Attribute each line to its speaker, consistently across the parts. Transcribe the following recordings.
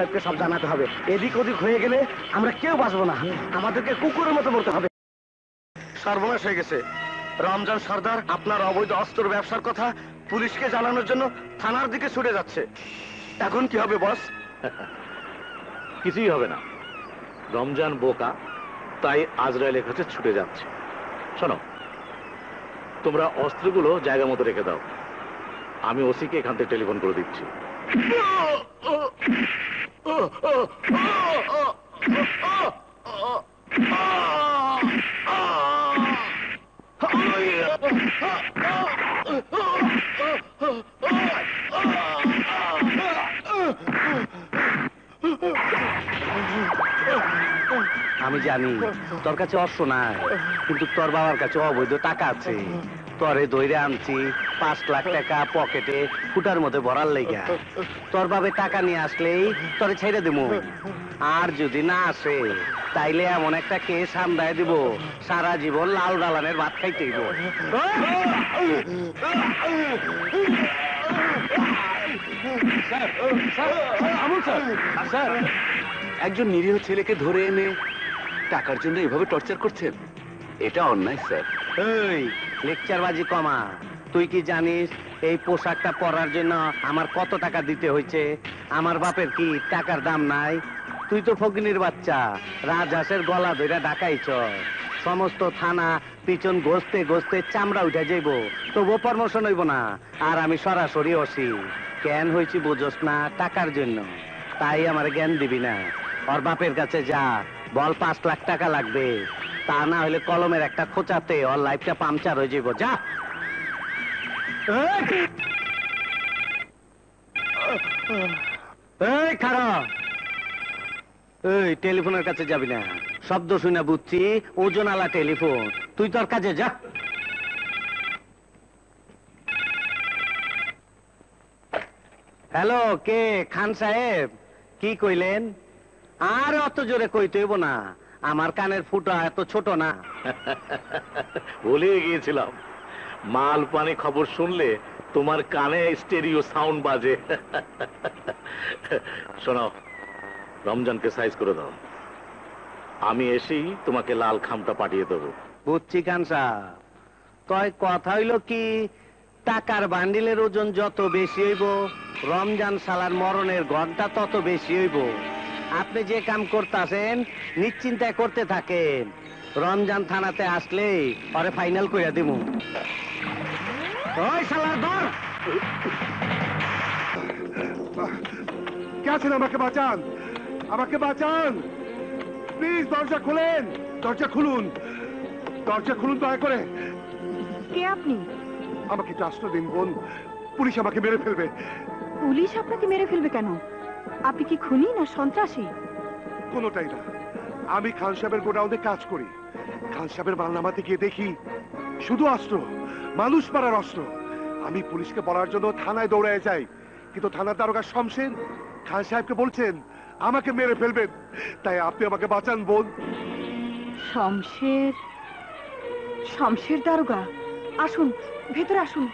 Speaker 1: সাহেবকে সব জানাতে হবে। এদিক ওদিক হয়ে গেলে আমরা কেউ বাঁচবো না, আমাদেরকে কুকুরের মতো মরতে হবে। সর্বনাশ হয়ে গেছে। রমজান সর্দার আপনার অবৈধ অস্ত্র ব্যবসার কথা পুলিশকে জানানোর জন্য থানার দিকে ছুটে যাচ্ছে। এখন কি হবে বস?
Speaker 2: কিছুই হবে না, রমজান বোকা, তাই আজরায়েলের কাছে ছুটে যাচ্ছে। শোনো, তোমরা অস্ত্রগুলো জায়গা মতো রেখে দাও, আমি ওসিকে এখান থেকে টেলিফোন করে দিচ্ছি।
Speaker 1: আমি জানি তোর কাছে অস্ত্র নাই, কিন্তু তোর বাবার কাছে অবৈধ টাকা আছে। তোরে দইরে আনছি 5 লাখ টাকা পকেটে ফুটার মধ্যে ভরার লেগা। তোর বাবে টাকা নিয়ে আসলেই তোরে ছেড়ে দেবো, আর যদি না আসে তাইলে এমন একটা কেস সামলায় দিব, সারা জীবন লাল দালানের ভাত খাইতে হইব।
Speaker 3: স্যার, একজন নিরীহ ছেলেকে ধরে এনে টাকার জন্য এভাবে টর্চার করছেন, এটা অন্যায় স্যার।
Speaker 1: এই লেকচারবাজি কমা। তুই কি জানিস এই পোশাকটা পরার জন্য আমার কত টাকা দিতে হয়েছে? আমার বাপের কি টাকার দাম নাই? তুই তো ফকিনীর বাচ্চা, রাজহাঁসের গলা ধরে ঢাকাইছ। সমস্ত থানা পিছন ঘষতে ঘষতে চামড়া উঠে যাইব, তবুও প্রমোশন হইব না। আর আমি সরাসরি ওসি। কেন হয়েছি বুঝোস না? টাকার জন্য। তাই আমার জ্ঞান দিবি না। ওর বাপের কাছে যা, বল 5 লাখ টাকা লাগবে, তা না হলে কলমের একটা খোঁচাতে ওর লাইফটা পাংচার হয়ে যাবো। যা। এই খারাপ, এই টেলিফোনের কাছে যাবি না। শব্দ শুনে বুঝছি ওজনালা টেলিফোন। তুই তোর কাজে যা। হ্যালো, কে? খান সাহেব, কি কইলেন? আর অত জোরে কইতে হইব না, আমার কানের ফুটা এত ছোট না।
Speaker 2: ভুলে গিয়েছিলাম, মাল পানি খবর শুনলে তোমার কানে স্টেরিও সাউন্ড বাজে। শোনো, রমজানকে সাইজ করে দাও, আমি এসেই তোমাকে লাল খামটা পাঠিয়ে দেবো।
Speaker 1: বুঝছি খান সাহেব। তয় কথা হইল কি, টাকার বান্ডিলের ওজন যত বেশি হইব, রমজান শালার মরণের ঘন্টা তত বেশি হইব। আপনি যে কাম করতেছেন নিশ্চিন্তায় করতে থাকেন। রমজান থানাতে আসলে পরে ফাইনাল কইরা দিমু। ওই শালার ধর।
Speaker 4: কে আছেন? আমাকে বাঁচান, আমাকে বাঁচান প্লিজ। দরজা খুলেন, দরজা খুলুন, দরজা খুলুন দয়া করে।
Speaker 5: কে আপনি?
Speaker 4: আমাকে একটু আশ্রয় দিন বোন, পুলিশ আমাকে মেরে ফেলবে।
Speaker 5: পুলিশ আপনাকে মেরে ফেলবে কেন? আপনি কি খুনি না সন্ত্রাসী?
Speaker 4: কোনোটাই না, আমি খান সাহেবের গোডাউনে কাজ করি। খান সাহেবের মালনামাতে গিয়ে দেখি শুধু অস্ত্র, মানুষ মারার অস্ত্র। আমি পুলিশকে বলার জন্য থানায় দৌড়ায় যাই, কিন্তু থানার দারোগা শমশের খান সাহেবকে বলছেন আমাকে মেরে ফেলবেন। তাই আপনি আমাকে বাঁচান বোন।
Speaker 5: শমশের? শমশের দারোগা? আসুন, ভেতরে আসুন।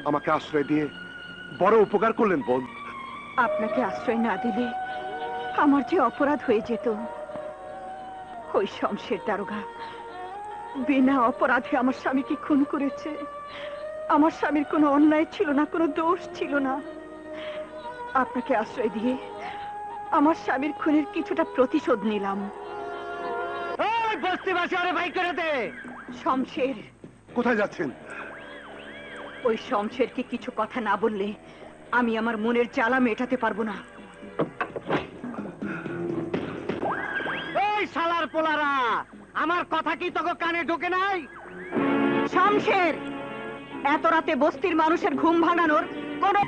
Speaker 4: আমাকে আশ্রয় দিয়ে বড় উপকার করলেন বোন।
Speaker 5: আপনাকে আশ্রয় না দিলে আমার যে অপরাধ হয়ে যেত। ওই শমশের দারোগা বিনা অপরাধে আমার স্বামীকে খুন করেছে। আমার স্বামীর কোনো অন্যায় ছিল না, কোনো দোষ ছিল না। আপনাকে আশ্রয় দিয়ে আমার স্বামীর খুনের কিছুটা প্রতিশোধ নিলাম।
Speaker 1: বস্তিবাসী আরে ভাই করে দে।
Speaker 5: শমশের
Speaker 4: কোথায় যাচ্ছেন?
Speaker 5: ওই শমশেরকে কিছু কথা না বললে আমি আমার মনের জ্বালা মেটাতে পারবো না।
Speaker 1: এই শালার পোলারা, আমার কথা কি তোকে কানে ঢোকে নাই?
Speaker 5: শমশের, এত রাতে বস্তির মানুষের ঘুম ভাঙানোর কোনো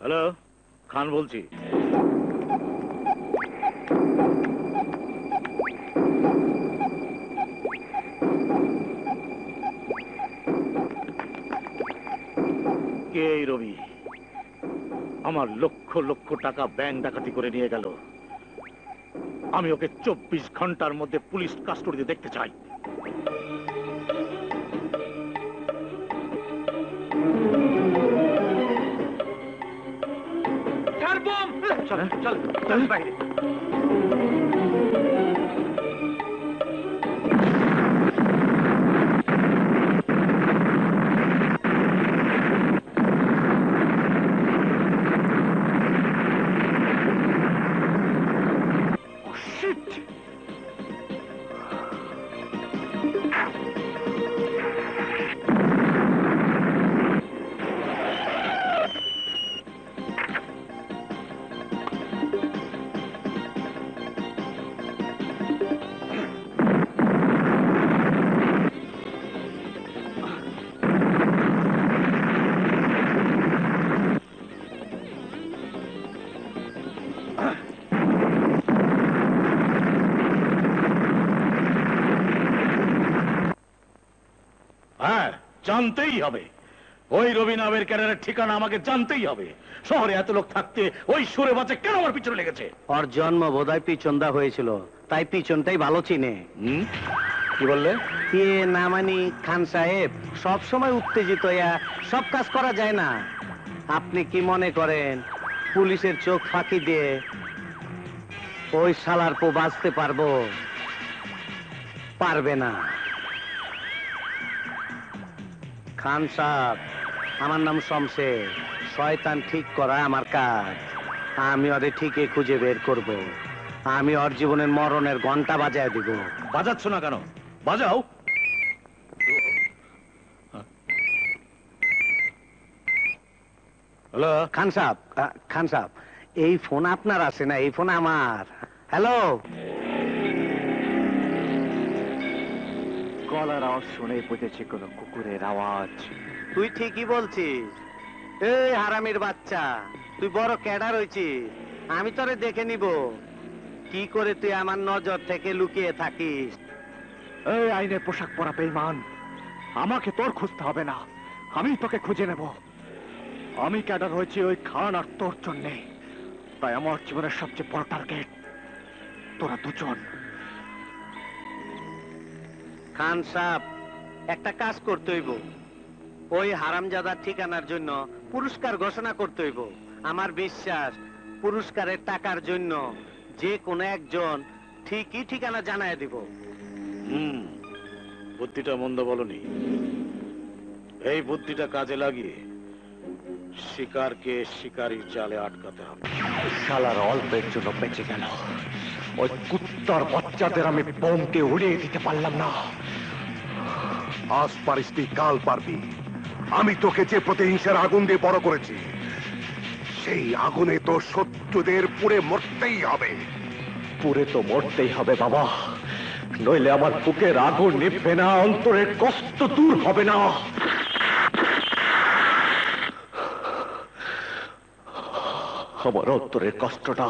Speaker 2: হ্যালো, খান বলছি। কে এই রবি? আমার লক্ষ লক্ষ টাকা ব্যাংক ডাকাতি করে নিয়ে গেল। আমি ওকে 24 ঘন্টার মধ্যে পুলিশ কাস্টডিতে দেখতে চাই। চল চল চল বাইরে। হ্যাঁ, জানতেই হবে। ওই রবি নামের ক্যাডারের ঠিকানা আমাকে জানতেই হবে। শহরে এত লোক থাকতে ওই সুরে বাচ্চা কেন আমার পিছনে লেগেছে?
Speaker 1: ওর জন্ম বোধহয় পিছনদা হয়েছিল, তাই পিছনটাই ভালো চিনে।
Speaker 2: কি বললে?
Speaker 1: কে না মানি খান সাহেব, সব সময় উত্তেজিত হইয়া সব কাজ করা যায় না। আপনি কি মনে করেন পুলিশের চোখ ফাঁকি দিয়ে ওই শালার পো বাঁচতে পারবো? পারবে না। খান সাহেব, আমার নাম শমশের। শয়তান ঠিক করা আমার কাজ। আমি ওদের ঠিকই খুঁজে বের করব। আমি ওর জীবনের মরণের ঘন্টা বাজায় দিব।
Speaker 2: বাজাচ্ছ না কেন? বাজাও। হ্যালো,
Speaker 1: খান সাহেব, এই ফোন আপনার আছে না? এই ফোন আমার। হ্যালো।
Speaker 6: গলার আওয়াজ শুনে বুঝেছি কোনো কুকুরের আওয়াজ।
Speaker 1: তুই ঠিকই বলছিস। এই হারামির বাচ্চা, তুই বড় ক্যাডার হয়েছিস। আমি তোরে দেখে নিব কি করে তুই আমার নজর থেকে লুকিয়ে থাকিস।
Speaker 6: এই আইনের পোশাক পরা বেঈমান, আমাকে তোর খুঁজতে হবে না, আমি তোকে খুঁজে নেব। আমি ক্যাডার হয়েছি ওই খান আর তোর জন্যে, তাই আমার জীবনের সবচেয়ে বড় টার্গেট তোরা দুজন।
Speaker 1: খান সাহেব, একটা কাজ করতে হইব। ওই হারামজাদার ঠিকানার জন্য পুরস্কার ঘোষণা করতে হইব। আমার বিশ্বাস পুরস্কারের টাকার জন্য যে কোনো একজন ঠিকই ঠিকানা জানায় দিব।
Speaker 2: বুদ্ধিটা মন্দ বলনি। এই বুদ্ধিটা কাজে লাগিয়ে শিকারকে শিকারীর জালে আটকাতে হবে।
Speaker 6: শালার অল্পের জন্য বেঁচে গেল। ওই কুত্তার বাচ্চাদের আমি বোমকে উড়িয়ে দিতে পারলাম না।
Speaker 4: আজ পারিস তুই, কাল পারবি। আমি তোকে যে প্রতিহিংসার আগুন দিয়ে বড় করেছি, সেই আগুনে তো শত্রুদের পুড়ে মরতেই হবে।
Speaker 6: পুরে তো মরতেই হবে বাবা, নইলে আমার বুকের আগুন নিভবে না, অন্তরের কষ্ট দূর হবে না। আমার অন্তরের কষ্টটা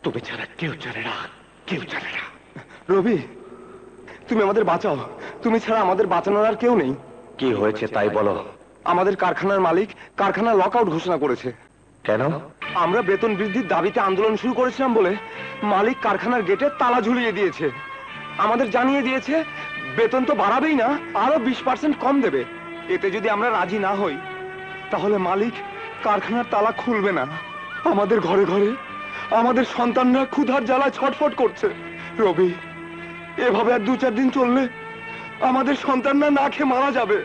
Speaker 6: তুমি ছাড়া কেউ জানে না, কেউ জানে না।
Speaker 7: রবি, তুমি আমাদের বাঁচাও। তুমি ছাড়া আমাদের বাঁচানোর আর কেউ নেই।
Speaker 6: কি হয়েছে তাই বলো।
Speaker 7: আমাদের কারখানার মালিক কারখানা লকআউট ঘোষণা করেছে।
Speaker 6: কেন?
Speaker 7: আমরা বেতন বৃদ্ধির দাবিতে আন্দোলন শুরু করেছিলাম বলে মালিক কারখানার গেটে তালা ঝুলিয়ে দিয়েছে। আমাদের জানিয়ে দিয়েছে বেতন তো বাড়াবেই না, আরো 20% কম দেবে। এতে যদি আমরা রাজি না হই তাহলে মালিক কারখানার তালা খুলবে না। আমাদের ঘরে ঘরে আমাদের সন্তানরা ক্ষুধার জ্বালায় ছটফট করছে। রবি, এভাবে আর 2-4 দিন চললে আমাদের সন্তানরা না খেয়ে মারা যাবে।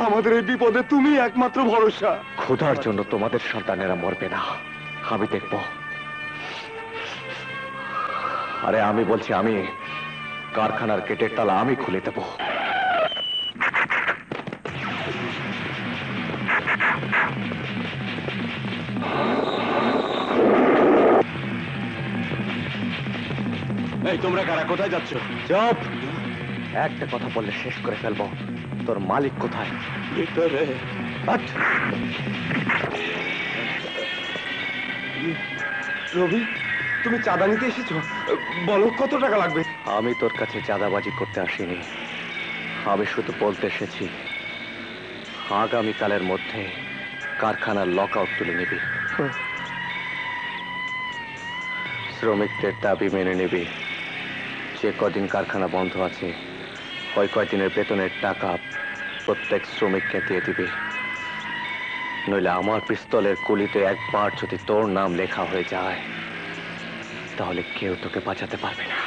Speaker 7: আমাদের এই বিপদে তুমি একমাত্র ভরসা।
Speaker 6: ক্ষুধার জন্য তোমাদের সন্তানেরা মরবে না, আমি দেখব। আরে আমি বলছি, আমি কারখানার গেটের তালা আমি খুলে দেব।
Speaker 7: এই তোমরা কারা, কোথায় যাচ্ছ?
Speaker 6: চুপ! একটা কথা বললে শেষ করে ফেলবো। তোর মালিক কোথায়?
Speaker 7: ভিতরে।
Speaker 6: হাট!
Speaker 7: রবি, তুমি চাঁদা নিতে এসেছো? বলো কত টাকা লাগবে?
Speaker 6: আমি তোর কাছে চাঁদাবাজি করতে আসিনি, আমি শুধু বলতে এসেছি আগামীকালের মধ্যে কারখানার লক আউট তুলে নিবি, শ্রমিকদের দাবি মেনে নিবি, যে কদিন কারখানা বন্ধ আছে ওই কয়দিনের বেতনের টাকা প্রত্যেক শ্রমিককে দিয়ে দিবি, নইলে আমার পিস্তলের কুলিতে একবার যদি তোর নাম লেখা হয়ে যায় তাহলে কেউ তোকে বাঁচাতে পারবে না।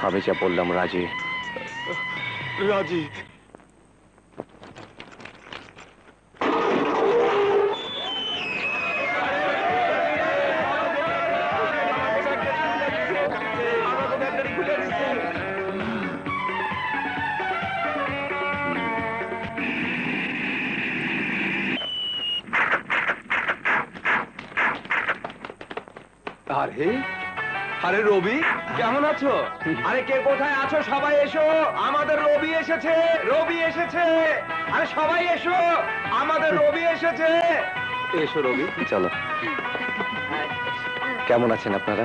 Speaker 6: আমি যা বললাম রাজি?
Speaker 7: রাজি। আরে আরে রবি, কেমন আছো? আরে কে কোথায় আছো? সবাই এসো, আমাদের রবি এসেছে, রবি এসেছে। আরে সবাই এসো, আমাদের রবি এসেছে। এসো রবি,
Speaker 6: চলো। কেমন আছেন আপনারা?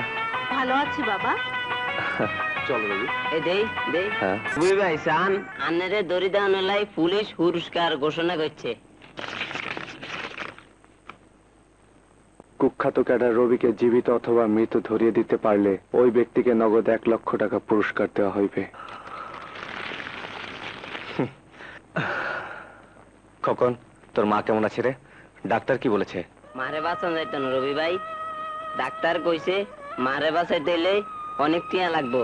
Speaker 8: ভালো আছি বাবা।
Speaker 7: চলো রবি।
Speaker 9: এ দেই দেই
Speaker 6: হ্যাঁ,
Speaker 9: বুঝি ভাই সান আন্নারে দড়ি দেওয়ানোর লাই পুলিশ পুরস্কার ঘোষণা করছে।
Speaker 6: কুখ্যাত ক্যাডার রবিকে জীবিত অথবা মৃত ধরিয়ে দিতে পারলে ওই ব্যক্তিকে নগদ 1 লক্ষ টাকা পুরস্কার দেওয়া হইবে। খোকন, তোর মা কেমন আছে রে? ডাক্তার কি বলেছে?
Speaker 9: মারে বাঁচান যাইতো না রবি ভাই, ডাক্তার কইছে মারে বাঁচাই দিলে অনেক টিয়া লাগবো।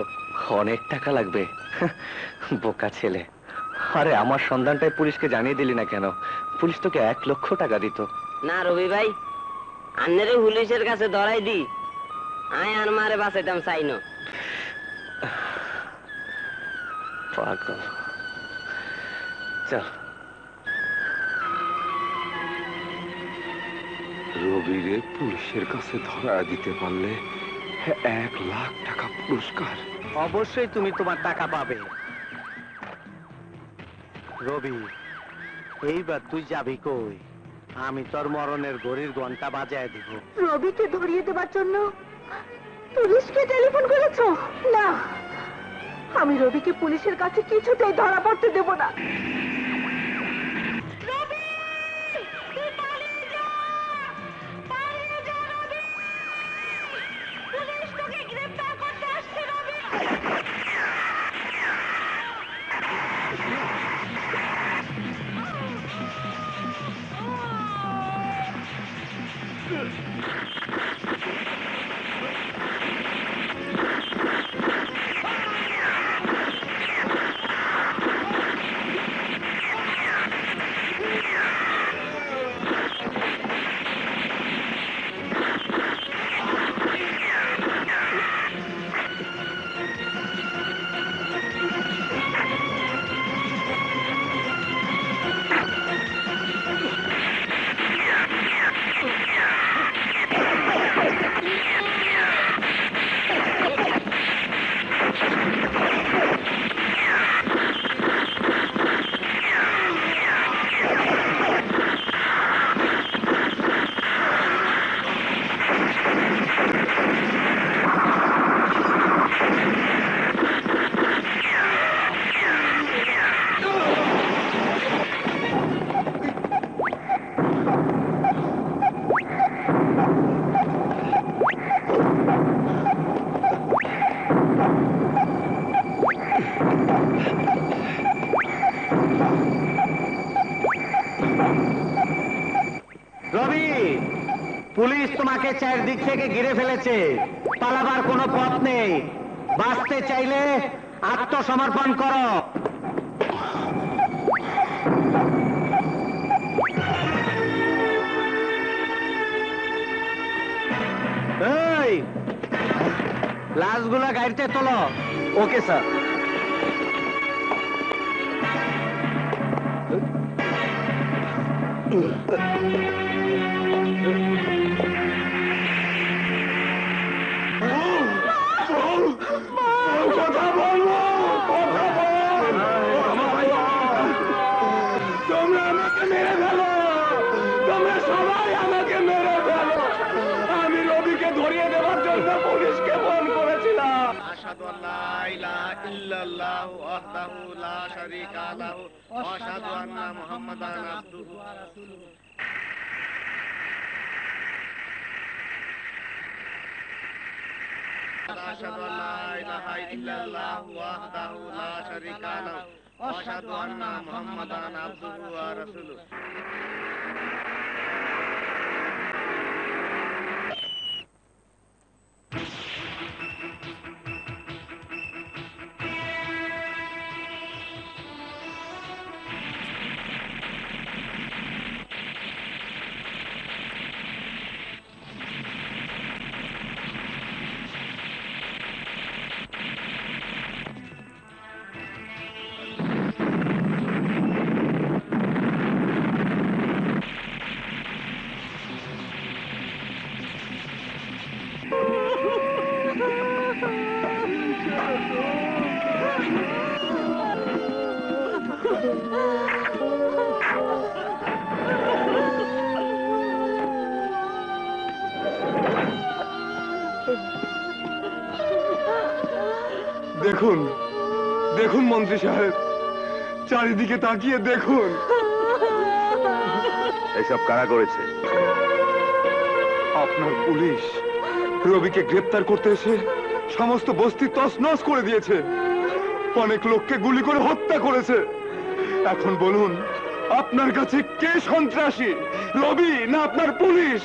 Speaker 6: অনেক টাকা লাগবে? বোকা ছেলে। আরে আমার সন্ধানটাই পুলিশকে জানিয়ে দিলি না কেন? পুলিশ তোকে 1 লক্ষ টাকা দিত।
Speaker 9: না রবি ভাই, আন্নারে পুলিশের কাছে ধরাই দি, আয় আর মারে বাঁচাইতাম চাই না।
Speaker 6: পাগল। চল।
Speaker 3: রবিরে পুলিশের কাছে ধরা দিতে পারলে 1 লাখ টাকা পুরস্কার।
Speaker 1: অবশ্যই তুমি তোমার টাকা পাবে। রবি, এইবার তুই যাবি কই? আমি তোর মরণের ঘড়ির ঘন্টা বাজায় দিব।
Speaker 5: রবিকে ধরিয়ে দেবার জন্য পুলিশকে টেলিফোন করেছো? না, আমি রবিকে পুলিশের কাছে কিছুতেই ধরা পড়তে দেব না।
Speaker 1: রবি, পুলিশ তোমাকে চারদিক থেকে ঘিরে ফেলেছে, পালাবার কোনো পথ নেই। বাঁচতে চাইলে আত্মসমর্পণ করো। এই, লাশগুলা গাড়িতে তোলো।
Speaker 7: Okay sir. তোমরা আমাকে মেরে ফেলো, তোমরা
Speaker 1: আশহাদু আল্লা ইলাহা ইল্লাল্লাহু ওয়াহদাহু লা শারীকা লাহু ওয়া আশহাদু আন্না মুহাম্মাদান আবদুহু ওয়া রাসূলুহু। আশহাদু আল্লা ইলাহা ইল্লাল্লাহু ওয়াহদাহু লা শারীকা লাহু ওয়া আশহাদু আন্না মুহাম্মাদান আবদুহু ওয়া রাসূলুহু।
Speaker 7: দেখুন দেখুন মন্ত্রী সাহেব, চারিদিকে তাকিয়ে দেখুন।
Speaker 3: এসব কারা করেছে?
Speaker 7: আপনার পুলিশ রবিকে গ্রেপ্তার করতে এসে সমস্ত বস্তি তছনছ করে দিয়েছে, অনেক লোককে গুলি করে হত্যা করেছে। এখন বলুন, আপনার কাছে কে সন্ত্রাসী, রবি না আপনার পুলিশ?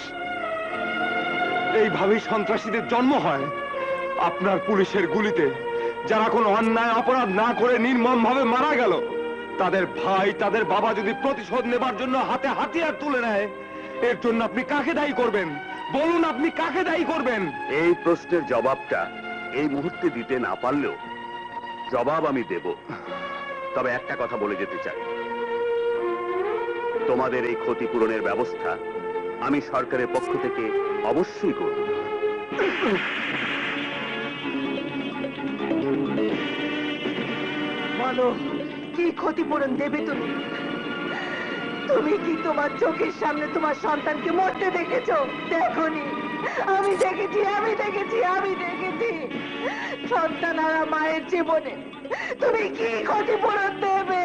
Speaker 7: এইভাবেই সন্ত্রাসীদের জন্ম হয়। আপনার পুলিশের গুলিতে যারা কোনো অন্যায় অপরাধ না করে নির্মমভাবে মারা গেল, তাদের ভাই তাদের বাবা যদি প্রতিশোধ নেবার জন্য হাতে হাতিয়ার তুলে নেয়, এর জন্য আপনি কাকে দায়ী করবেন? বলুন, আপনি কাকে দায়ী করবেন?
Speaker 3: এই প্রশ্নের জবাবটা এই মুহূর্তে দিতে না পারলেও জবাব আমি দেব। তবে একটা কথা বলে যেতে চাই, তোমাদের এই ক্ষতিপূরণের ব্যবস্থা আমি সরকারের পক্ষ থেকে অবশ্যই করব।
Speaker 5: বলো, কি ক্ষতিপূরণ দেবে তুমি? তুমি কি তোমার চোখের সামনে তোমার সন্তানকে মরতে দেখেছো? দেখোনি? আমি দেখেছি, আমি দেখেছি, আমি দেখেছি। সন্তান আর মায়ের জীবনে তুমি কি ক্ষতিপূরণ দেবে?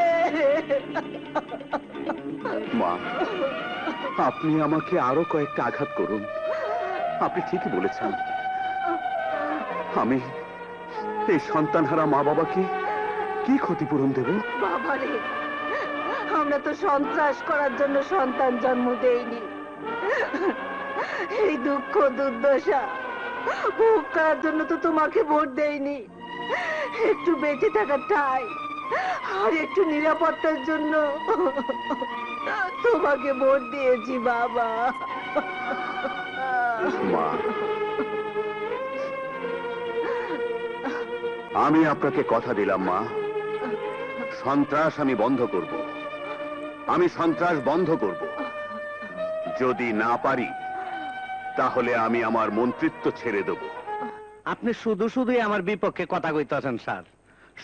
Speaker 3: মা, আপনি আমাকে আরো কয়েকটা আঘাত করুন। আপনি ঠিকই বলেছেন, আমি এই সন্তানহারা মা বাবাকে কি ক্ষতিপূরণ দেব?
Speaker 5: বাবারে, আমরা তো সন্ত্রাস করার জন্য সন্তান জন্ম দেইনি। এই দুঃখ দুর্দশা ভোগ করার জন্য তো তোমাকে ভোট দেইনি। একটু বেঁচে থাকার ঠাঁই আর একটু নিরাপত্তার জন্য তোমাকে ভোট দিয়েছি বাবা।
Speaker 3: মা, আমি আপনাকে কথা দিলাম মা, সন্ত্রাস আমি বন্ধ করব। আমি সন্ত্রাস বন্ধ করব। যদি না পারি তাহলে আমি আমার মন্ত্রিত্ব ছেড়ে দেব।
Speaker 1: আপনি শুধু শুধুই আমার বিপক্ষে কথা কইতাছেন স্যার।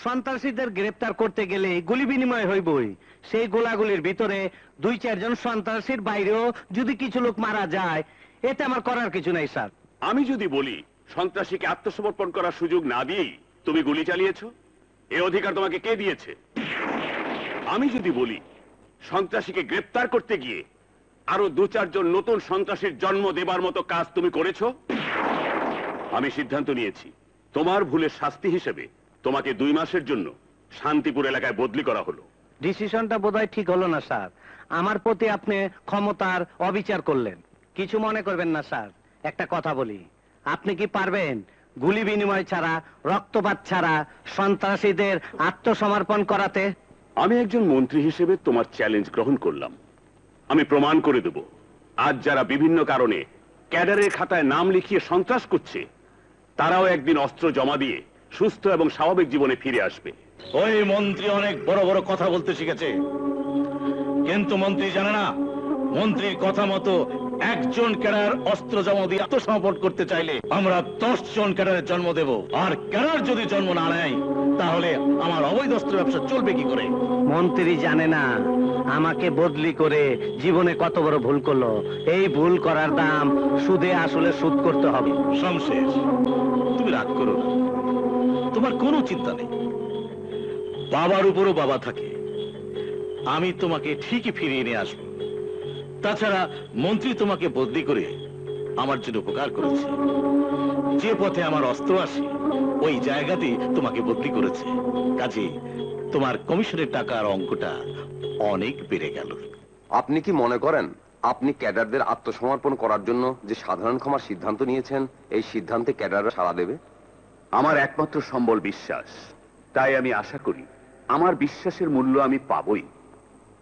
Speaker 1: সন্ত্রাসীদের গ্রেপ্তার করতে গেলে গুলি বিনিময় হইবই। সেই গোলাগুলির ভিতরে 2-4 জন সন্ত্রাসীর বাইরেও যদি কিছু লোক মারা যায়, এতে আমার করার কিছু নাই স্যার।
Speaker 3: আমি যদি বলি সন্ত্রাসীকে আত্মসমর্পণ করার সুযোগ না দিয়েই তুমি গুলি চালিয়েছো, এ অধিকার তোমাকে কে দিয়েছে? আমি যদি বলি সন্ত্রাসীকে গ্রেপ্তার করতে গিয়ে আরো 2-4 জন নতুন সন্ত্রাসীর জন্ম দেবার মতো কাজ তুমি করেছো, আমি সিদ্ধান্ত নিয়েছি তোমার ভুলের শাস্তি হিসেবে তোমাকে 2 মাসের জন্য শান্তিপুর এলাকায় বদলি করা হলো।
Speaker 1: ডিসিশনটা বোধহয় ঠিক হলো না স্যার। আমার প্রতি আপনি ক্ষমতার অবিচার করলেন। কিছু মনে করবেন না স্যার, একটা কথা বলি, আপনি কি পারবেন গুলি বিনিময় ছাড়া, রক্তপাত ছাড়া সন্ত্রাসীদের আত্মসমর্পণ করাতে?
Speaker 3: আমি একজন মন্ত্রী হিসেবে তোমার চ্যালেঞ্জ গ্রহণ করলাম। আমি প্রমাণ করে দেব, আজ যারা বিভিন্ন কারণে ক্যাডারের খাতায় নাম লিখিয়ে সন্ত্রাস করছে, তারাও একদিন অস্ত্র জমা দিয়ে সুস্থ এবং স্বাভাবিক জীবনে ফিরে আসবে।
Speaker 2: ওই মন্ত্রী অনেক বড় বড় কথা বলতে শিখেছে, কিন্তু মন্ত্রী জানে না, মন্ত্রীর কথা মতো একজন ক্যাডার অস্ত্র জমা দিয়ে আত্মসমর্পণ করতে চাইলে আমরা 10 জন ক্যাডারের জন্ম দেব। আর ক্যাডার যদি জন্ম না নেয়, তাহলে আমার অবৈধ অস্ত্র ব্যবসা চলবে কি করে?
Speaker 1: মন্ত্রী জানে না আমাকে বদলি করে জীবনে কত বড় ভুল করলো। এই ভুল করার দাম সুদে আসলে সুদ করতে হবে।
Speaker 2: শমশের, তুমি রাগ করো না। তোমার কোনো চিন্তা নেই। বাবার উপরও বাবা থাকে, আমি তোমাকে ঠিকই ফিরিয়ে নিয়ে আসবো। তাছাড়া মন্ত্রী তোমাকে বদলি করে আমার জন্য উপকার করেছে। যে পথে আমার অস্ত্র আসে ওই জায়গাতেই তোমাকে বদলি করেছে। কাজে তোমার কমিশনের টাকার অঙ্কটা অনেক বেড়ে গেল।
Speaker 8: আপনি কি মনে করেন আপনি ক্যাডারদের আত্মসমর্পণ করার জন্য যে সাধারণ ক্ষমার সিদ্ধান্ত নিয়েছেন, এই সিদ্ধান্তে ক্যাডাররা সাড়া দেবে?
Speaker 3: আমার একমাত্র সম্বল বিশ্বাস, তাই আমি আশা করি আমার বিশ্বাসের মূল্য আমি পাবই।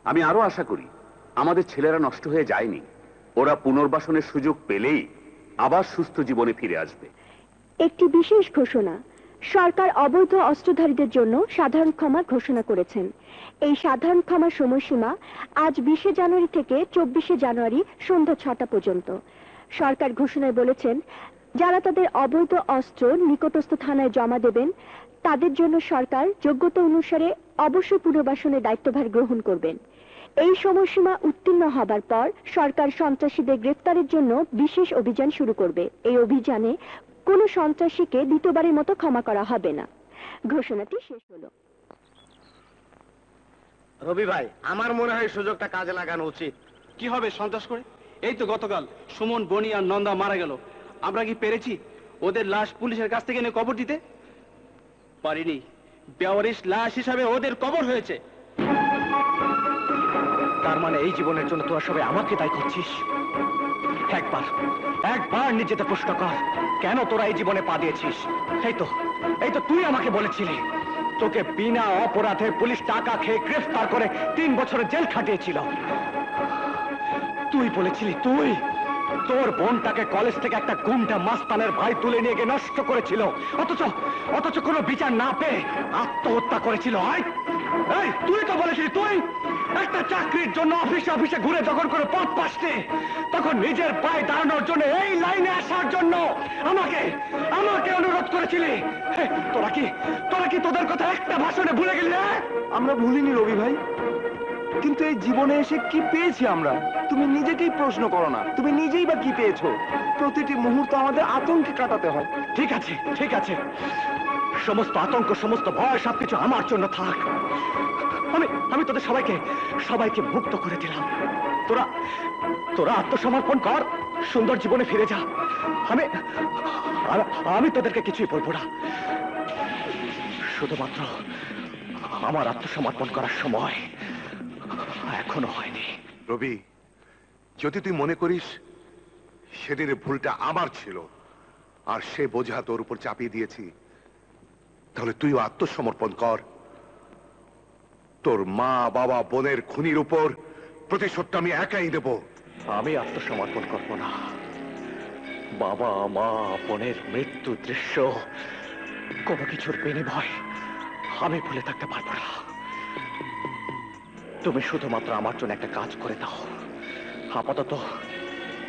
Speaker 3: আমি আরো আশা করি আমাদের ছেলেরা নষ্ট হয়ে যায়নি, ওরা পুনর্বাসনের সুযোগ পেলেই আবার সুস্থ জীবনে ফিরে আসবে।
Speaker 10: একটি বিশেষ ঘোষণা, সরকার অবৈধ অস্ত্রধারীদের জন্য সাধারণ ক্ষমা ঘোষণা করেছেন। এই সাধারণ ক্ষমার সময়সীমা আজ 20 জানুয়ারি থেকে 24 জানুয়ারি সন্ধ্যা 6টা পর্যন্ত। সরকার ঘোষণায় বলেছেন, যারা তাদের অবৈধ অস্ত্র নিকটস্থ থানায় জমা দেবেন তাদের জন্য সরকার যোগ্যতা অনুসারে অবশ্যই পুনর্বাসনের দায়িত্বভার গ্রহণ করবেন। এই সময়সীমা উত্তীর্ণ হবার পর সরকার সন্ত্রাসীদের গ্রেফতারের জন্য বিশেষ অভিযান শুরু করবে। এই অভিযানে কোনো সন্ত্রাসীকে দ্বিতীয়বারের মতো ক্ষমা করা হবে না। ঘোষণাটি শেষ হলো।
Speaker 1: রবি ভাই, আমার মনে হয় সুযোগটা কাজে লাগানো উচিত।
Speaker 11: কি হবে সন্ত্রাস করে? এই তো গতকাল সুমন, বনি আর নন্দা মারা গেল। আমরা কি পেরেছি ওদের লাশ পুলিশের কাছ থেকে এনে কবর দিতে? পারিনি। বেওয়ারিশ লাশ হিসাবে ওদের কবর হয়েছে।
Speaker 6: তার মানে এই জীবনের জন্য তোরা সবাই আমাকে দায়ী করছিস? একবার নিজেতে প্রশ্ন কর, কেন তোরা এই জীবনে পা দিয়েছিস? এই তো তুই আমাকে বলেছিলি তোকে বিনা অপরাধে পুলিশ টাকা খেয়ে গ্রেফতার করে 3 বছরের জেল খাটিয়েছিল। তুই বলেছিলি তোর বোনটাকে কলেজ থেকে একটা গুন্ডা মাস্তানের ভাই তুলে নিয়ে গিয়ে নষ্ট করেছিল, অথচ কোনো বিচার না পেয়ে আত্মহত্যা করেছিল। তুই তো বলেছিলি তুই একটা চাকরির জন্য অফিসে ঘুরে যখন করে পথ পাসনি, তখন নিজের পায়ে দাঁড়ানোর জন্য এই লাইনে আসার জন্য আমাকে অনুরোধ করেছিলি। তোরা কি তোদের কথা একটা ভাষণে ভুলে গেলি?
Speaker 7: আমরা ভুলিনি রবি ভাই, কিন্তু এই জীবনে এসে কি পেয়েছি আমরা? তুমি নিজেকেই প্রশ্ন করো না, তুমি নিজেই বা কি পেয়েছো? প্রতিটি মুহূর্ত আমাদের আতঙ্কে কাটাতে হয়।
Speaker 6: ঠিক আছে, সমস্ত আতঙ্ক, সমস্ত ভয় সবকিছু আমার জন্য থাক। আমি তোদের সবাইকে মুক্ত করে দিলাম। তোরা আত্মসমর্পণ কর, সুন্দর জীবনে ফিরে যা। আমি তোদেরকে কিছুই বলবো না। শুধুমাত্র আমার আত্মসমর্পণ করার সময় এখনো হয়নি।
Speaker 4: রবি, যদি তুই মনে করিস সেদিনের ভুলটা আমার ছিল আর সে বোঝা তোর উপর চাপিয়ে দিয়েছি, তাহলে তুইও আত্মসমর্পণ কর। তোর মা, বাবা, বোনের খুনির উপর প্রতিশোধটা আমি একাই দেব।
Speaker 6: আমি আত্মসমর্পণ করব না। বাবা, মা, বোনের মৃত্যু দৃশ্য কোনো কিছুর বিনিময় আমি ভুলে থাকতে পারবো না। তুমি শুধুমাত্র আমার জন্য একটা কাজ করে দাও। আপাতত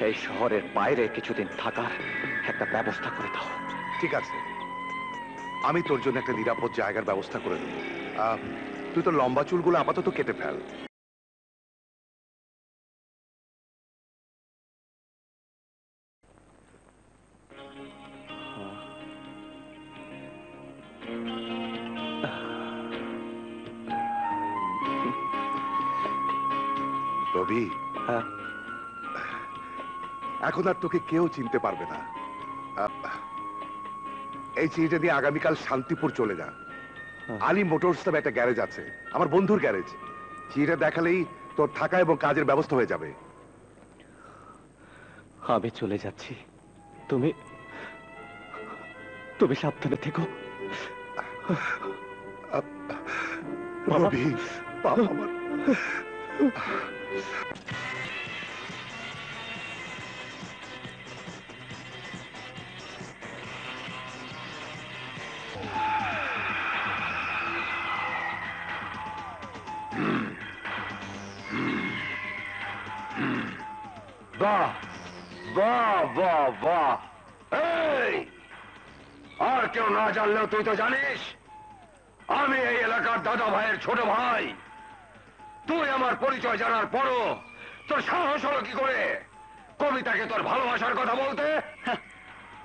Speaker 6: এই শহরের বাইরে কিছুদিন থাকার একটা ব্যবস্থা করে দাও।
Speaker 4: ঠিক আছে, আমি তোর জন্য একটা নিরাপদ জায়গার ব্যবস্থা করে দেবো। তুই তো লম্বা চুলগুলো আপাতত কেটে ফেল। রবি, এখন আর তোকে কেউ চিনতে পারবে না। এই চিঠিটা দিয়ে আগামীকাল শান্তিপুর চলে যা। আলী মোটরস নামে একটা গ্যারেজ আছে, আমার বন্ধুর গ্যারেজ। চিঠিটা দেখালেই তোর থাকা এবং কাজের ব্যবস্থা হয়ে যাবে।
Speaker 6: আমি চলে যাচ্ছি, তুমি সাবধানে থেকো।
Speaker 4: রবি, বাবা আমার।
Speaker 3: বাহ বাহ বাহ বাহ! এই, আর কেউ না জানলেও তুই তো জানিস আমি এই এলাকার দাদা ভাইয়ের ছোট ভাই। তুই আমার পরিচয় জানার পরও তোর সাহস হলো কি করে কবিতাকে তোর ভালোবাসার কথা বলতে?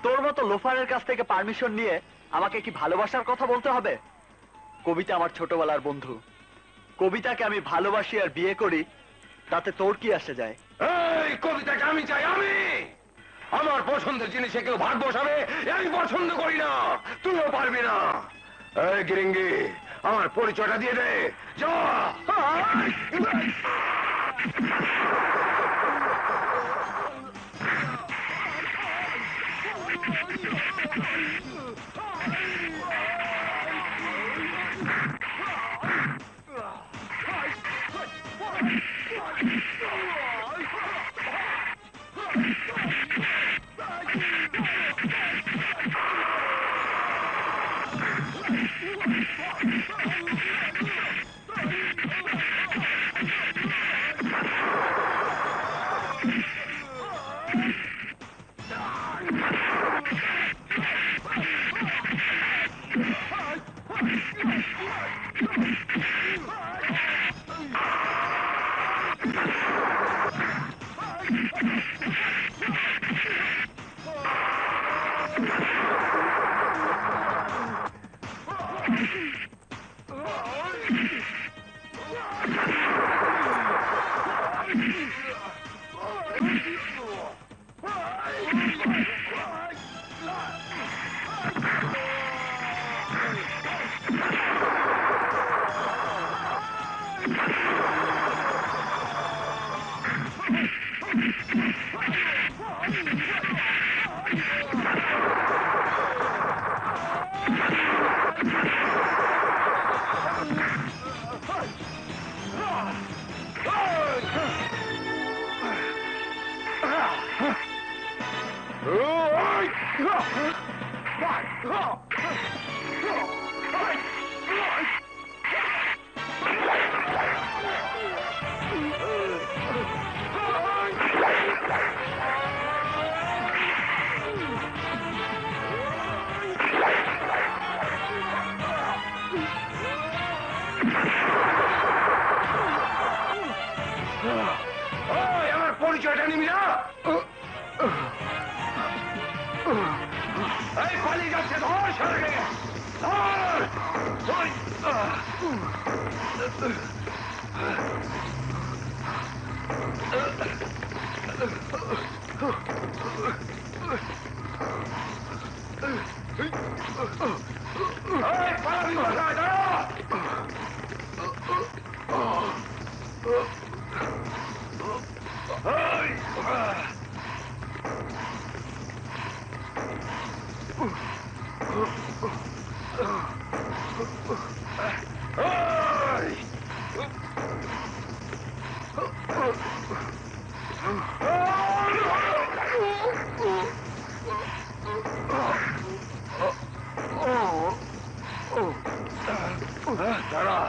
Speaker 6: তোর মতো লোফারের কাছ থেকে পারমিশন নিয়ে আমাকে কি ভালোবাসার কথা বলতে হবে? কবিতা আমার ছোটবেলার বন্ধু। কবিতাকে আমি ভালোবাসি আর বিয়ে করি, তাতে তোর কি আসে যায়?
Speaker 7: এই কবিতাকে আমি চাই, আমি আমার পছন্দের জিনিসে কেউ ভাগ বসাবে আমি পছন্দ করি না, তুইও পারবি না। এই গিরিঙ্গি, আমার পরিচয়টা দিয়ে দে, যা। আমার পরিচয়টা নিবি না? এই পালিয়ে যাচ্ছে, ধর সরকে, ধর। এই পালাবি কোথায়, দাঁড়া। দাঁড়া।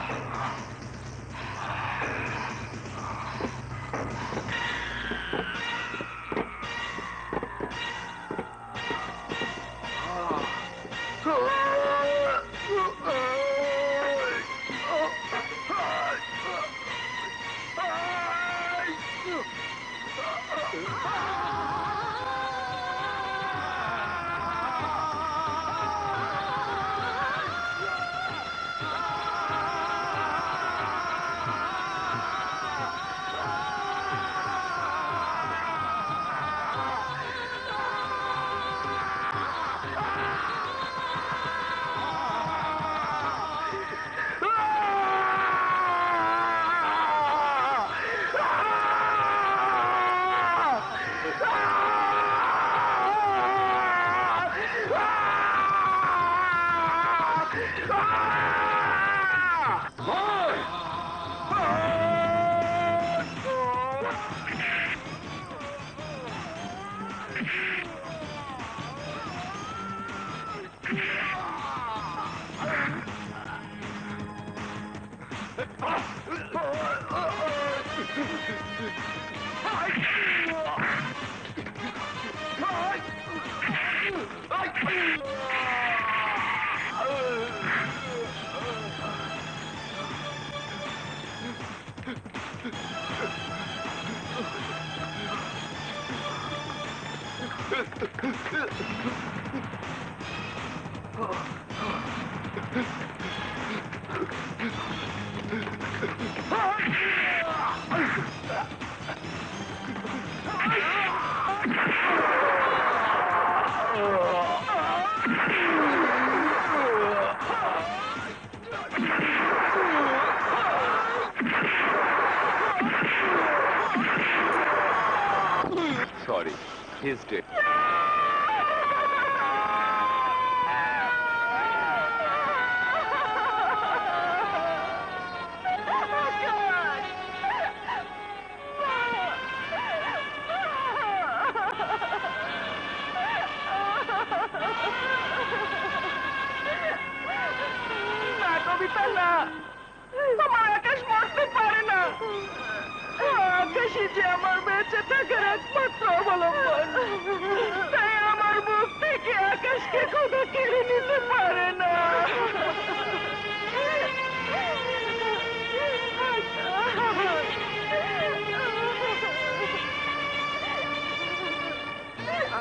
Speaker 8: Sorry, he's dead.
Speaker 5: না কবিতা না, আমার আকাশ মরতে পারে না। আকাশই যে আমার বেঁচে থাকার একমাত্র অবলম্বন, তাই আমার বুক থেকে আকাশকে খোদা কেড়ে নিতে পারে না।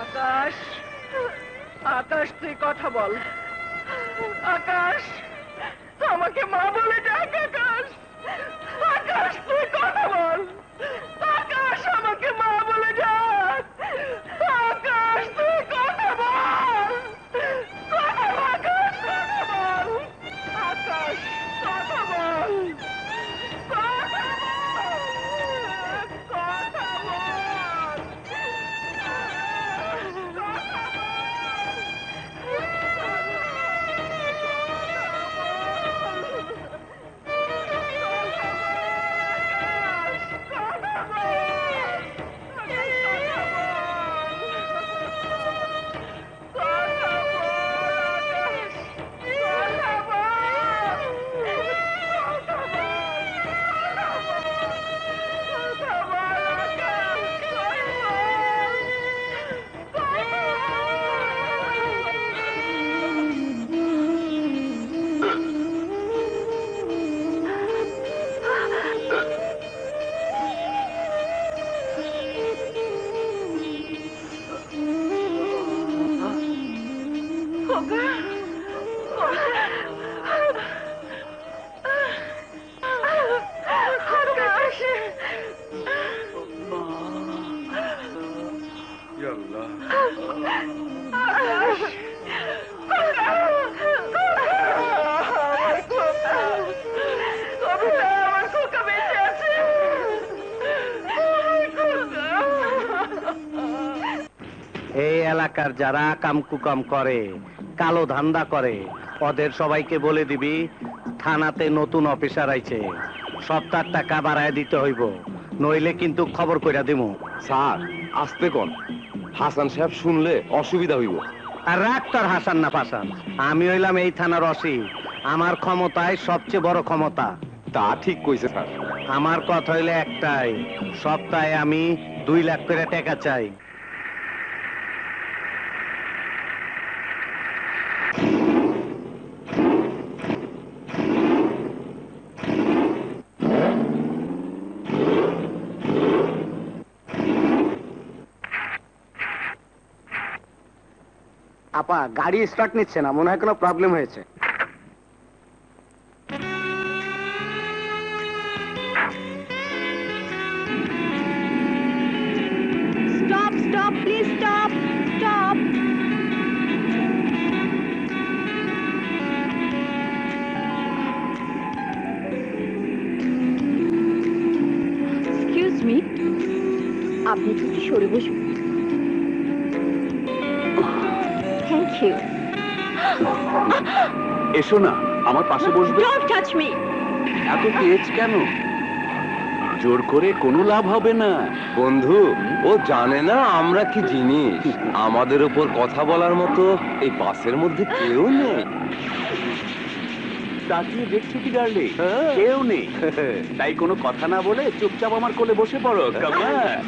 Speaker 5: আকাশ, আকাশ তুই কথা বল। আকাশ, আমাকে মা বলে ডাক। আকাশ, আকাশ তুই কথা বল। আকাশ, আমাকে মা বলে ডাক। আকাশ তুই কথা বল। কথা বল, আকাশ কথা বল। আকাশ কথা বল। কথা বল। কথা বল।
Speaker 1: এই এলাকার যারা কামকুকাম করে, কালো ধান্দা করে, ওদের সবাইকে বলে দিবি থানাতে নতুন অফিসার আইছে, সপ্তাহ টাকা বাড়ায় দিতে হইব, নইলে কিন্তু খবর কইরা দিমু।
Speaker 8: স্যার আসতে কোন, হাসান সাহেব শুনলে অসুবিধা হইব।
Speaker 1: আর রাখ তোর হাসান না ফাসান, আমি হইলাম এই থানার ওসি, আমার ক্ষমতায় সবচেয়ে বড় ক্ষমতা।
Speaker 8: তা ঠিক কইছে স্যার।
Speaker 1: আমার কথা হইলে একটাই, সপ্তাহে আমি 2 লাখ করে টাকা চাই।
Speaker 12: আপা, গাড়ি স্টার্ট নিচ্ছে না, মনে হয় কোনো প্রবলেম হয়েছে।
Speaker 10: Stop stop please stop stop. Excuse me, আপনি একটু সরে বসুন। Thank you.
Speaker 3: এসো না, আমার পাশে বসবে।
Speaker 10: Don't touch me.
Speaker 3: এত তেজ কেন? জোর করে কোনো লাভ হবে না।
Speaker 8: বন্ধু, ও জানে না আমরা কি জিনিস। আমাদের উপর কথা বলার মতো এই বাসের মধ্যে কেউ নেই।
Speaker 3: তাকিয়ে দেখছো কি ডার্লিং? কেউ নেই, তাই কোনো কথা না বলে চুপচাপ আমার কোলে বসে পড়ো। কামান।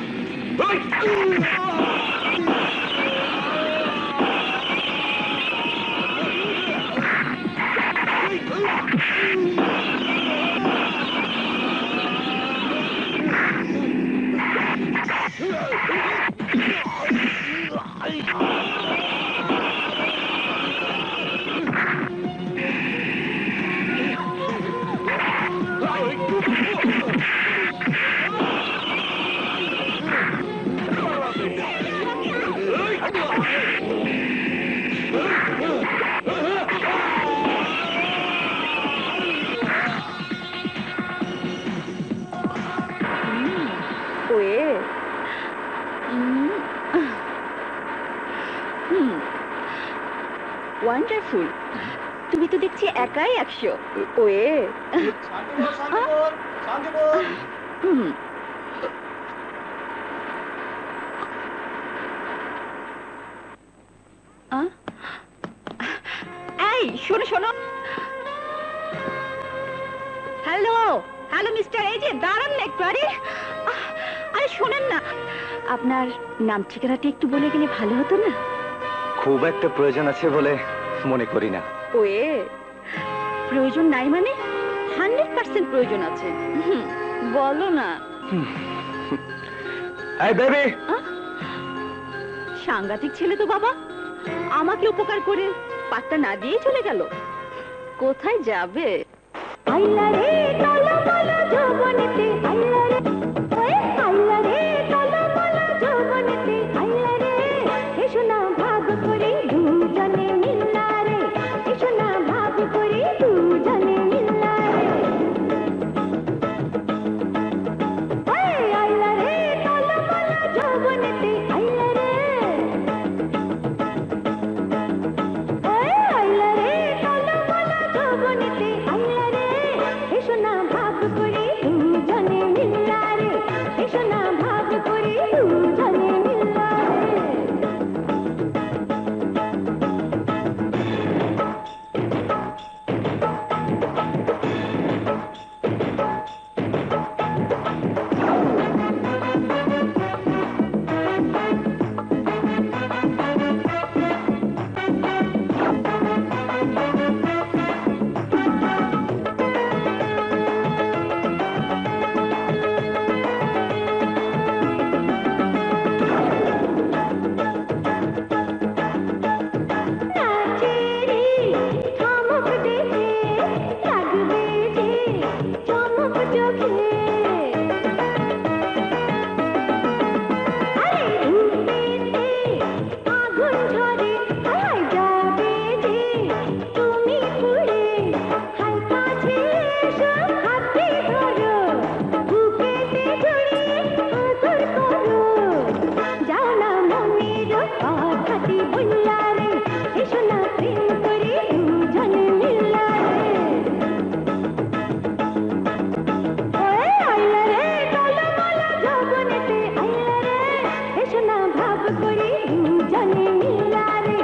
Speaker 5: ওয়ান্ডারফুল, তুমি তো দেখছি একাই 100। ওয়ে এই শোনো শোনো, হ্যালো হ্যালো মিস্টার, এই যে দাঁড়ান না একটু। আরে আরে শোনেন না, আপনার নাম ঠিকানাটা একটু বলে গেলে ভালো হতো না?
Speaker 6: খুব একটা প্রয়োজন আছে বলে মনে করি না।
Speaker 5: ওয়ে প্রয়োজন নাই মানে? 100% প্রয়োজন আছে। বলো না।
Speaker 6: এই বেবি,
Speaker 5: সাংঘাতিক ছেলে তো বাবা, আমাকে উপকার করে পাত্তা না দিয়ে চলে গেল। কোথায় যাবে? আইলা রে টলমল যৌবনেতে, আইলা রে ওয়ে আইলা রে টলমল যৌবনেতে, আইলা রে এসো না ভাগ করে দুজনে মিল্লা রে, এসো না ভাগ করে দুজনে মিল্লা রে। ওয়ে আইলা রে টলমল যৌবনেতে, আইলা রে ওয়ে আইলা রে টলমল যৌবনেতে, আইলা রে এসো না ভাগ করে দুজনে মিল্লা রে, এসো না ভাগ করে দুজনে মিল্লা রে। নাচেরে থমক দেখে লাগবে যে চমক চোখে, আরে রূপেতে আগুন ঝরে, হায় যাবে যে তুমি পুড়ে, হায় কাছে এসো হাতে ধরো, বুকেতে জড়িয়ে আদর করো, যাও না মনের কথাটি বললা রে, এসো না প্রেম করে দুজনে মিল্লা রে। ওয়ে আইলা রে টলমল যৌবনেতে, আইলা রে এসো না ভাগ করে দুজনে মিল্লা রে,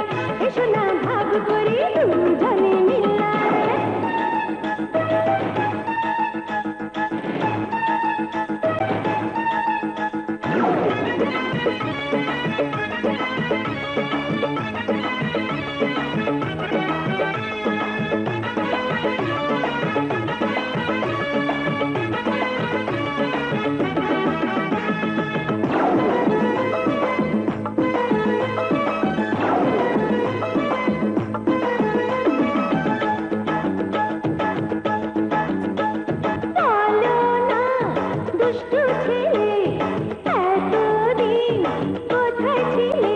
Speaker 5: এসো না ভাগ করে দুজনে মিল্লা রে। বলো না দুষ্টু ছেলে, এতদিন কোথায় ছিলে?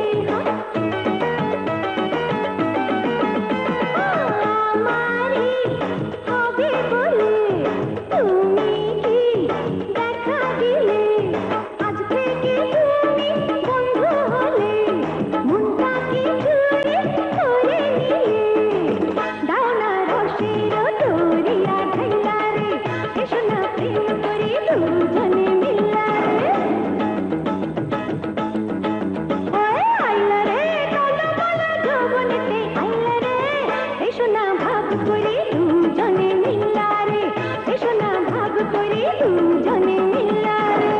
Speaker 5: আমারই হবে বলে তুমি কি দেখা দিলে? আজ থেকে তুমি বন্ধু হলে, মনটা কি চুরি করে নিলে? দাও না রসের দরিয়া ঢাইলা রে, এসো না প্রেম করে দুজনে মিল্লা রে। ওয়ে আইলা রে টলমল যৌবনেতে, আইলা রে এসো না ভাগ করে দুজনে মিল্লা রে, এসো না ভাগ করে দুজনে মিল্লা রে।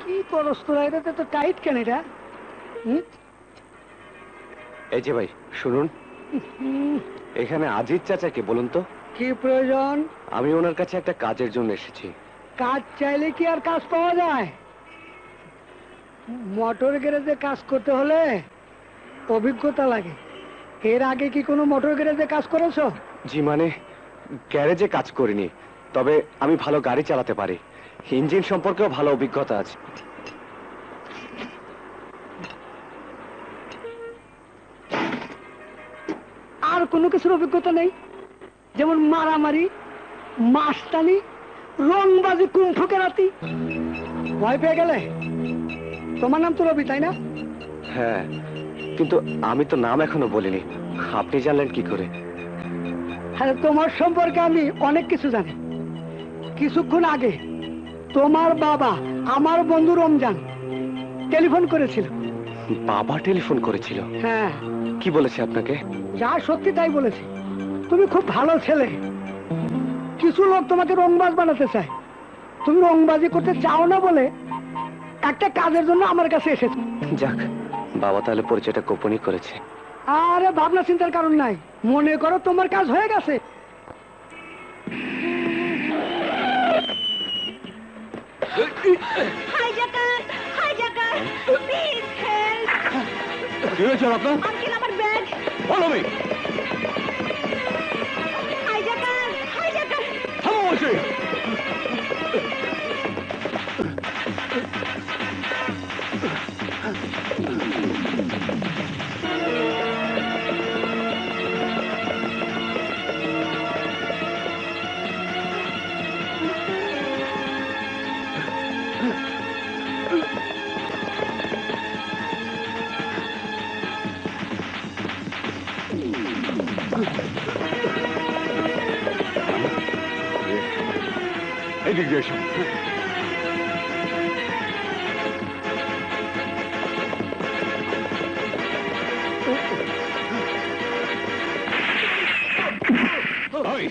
Speaker 12: কি করস তোরা? এটা তো টাইট কেন এটা?
Speaker 6: এই যে ভাই শুনুন, এখানে আজিজ চাচাকে বলুন তো।
Speaker 12: কি প্রয়োজন?
Speaker 6: আমি ওনার কাছে একটা কাজের জন্য এসেছি।
Speaker 12: কাজ চাইলে কি আর কাজ পাওয়া যায়? মোটর গ্যারেজে কাজ করতে হলে অভিজ্ঞতা লাগে। এর আগে কি কোনো মোটর গ্যারেজে কাজ করেছো?
Speaker 6: জি মানে গ্যারেজে কাজ করিনি, তবে আমি ভালো গাড়ি চালাতে পারি। ইঞ্জিন সম্পর্কেও ভালো অভিজ্ঞতা আছে।
Speaker 12: আর কোনো কিছুর অভিজ্ঞতা নেই? যেমন মারামারি, মাস্তানি, রংবাজি, কুম্ফু কেরাতি? ভয় পেয়ে গেলে? তোমার নাম তো রবি, তাই না?
Speaker 6: হ্যাঁ, কিন্তু আমি তো নাম এখনো বলিনি। আপনি জানলেন কি করে?
Speaker 12: হ্যাঁ, তোমার সম্পর্কে আমি অনেক কিছু জানি। কিছুক্ষণ আগে তোমার বাবা আমার বন্ধু রমজান টেলিফোন করেছিল।
Speaker 6: বাবা টেলিফোন করেছিল?
Speaker 12: হ্যাঁ।
Speaker 6: কি বলেছে আপনাকে?
Speaker 12: যা সত্যি তাই বলেছে। তুমি খুব ভালো ছেলে। কিছু লোক তোমাকে রংবাজ বানাতে চায়। তুমি রংবাজি করতে চাও না বলে একটা কাজের জন্য আমার কাছে এসেছো।
Speaker 6: যাক, বাবা তাহলে পরিচয়টা গোপনই করেছে।
Speaker 12: আরে ভাবনা চিন্তার কারণ নাই। মনে করো তোমার কাজ হয়ে গেছে।
Speaker 2: কি হয়েছে আপনার?
Speaker 5: আমার ব্যাগ।
Speaker 2: Follow me! থামো বলছি! এদিক দিয়ে এসো। ওই,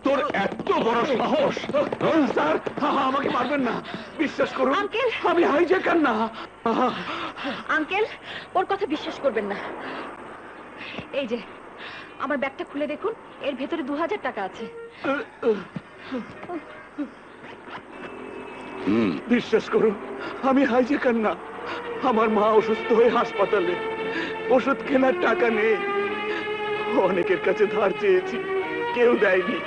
Speaker 2: তোর এত বড় সাহস! স্যার, আমাকে মারবেন না, বিশ্বাস করুন।
Speaker 5: আঙ্কেল,
Speaker 2: আমি হাইজ্যাকার না।
Speaker 5: আঙ্কেল, ওর কথা বিশ্বাস করবেন না। এই যে আমার ব্যাগটা খুলে দেখুন, এর ভেতরে 2000 টাকা আছে।
Speaker 2: বিশ্বাস করুন, আমি হাইজ্যাকার না। আমার মা অসুস্থ হয়ে হাসপাতালে, ওষুধ কেনার টাকা নেই। অনেকের কাছে ধার চেয়েছি, কেউ দেয়নি,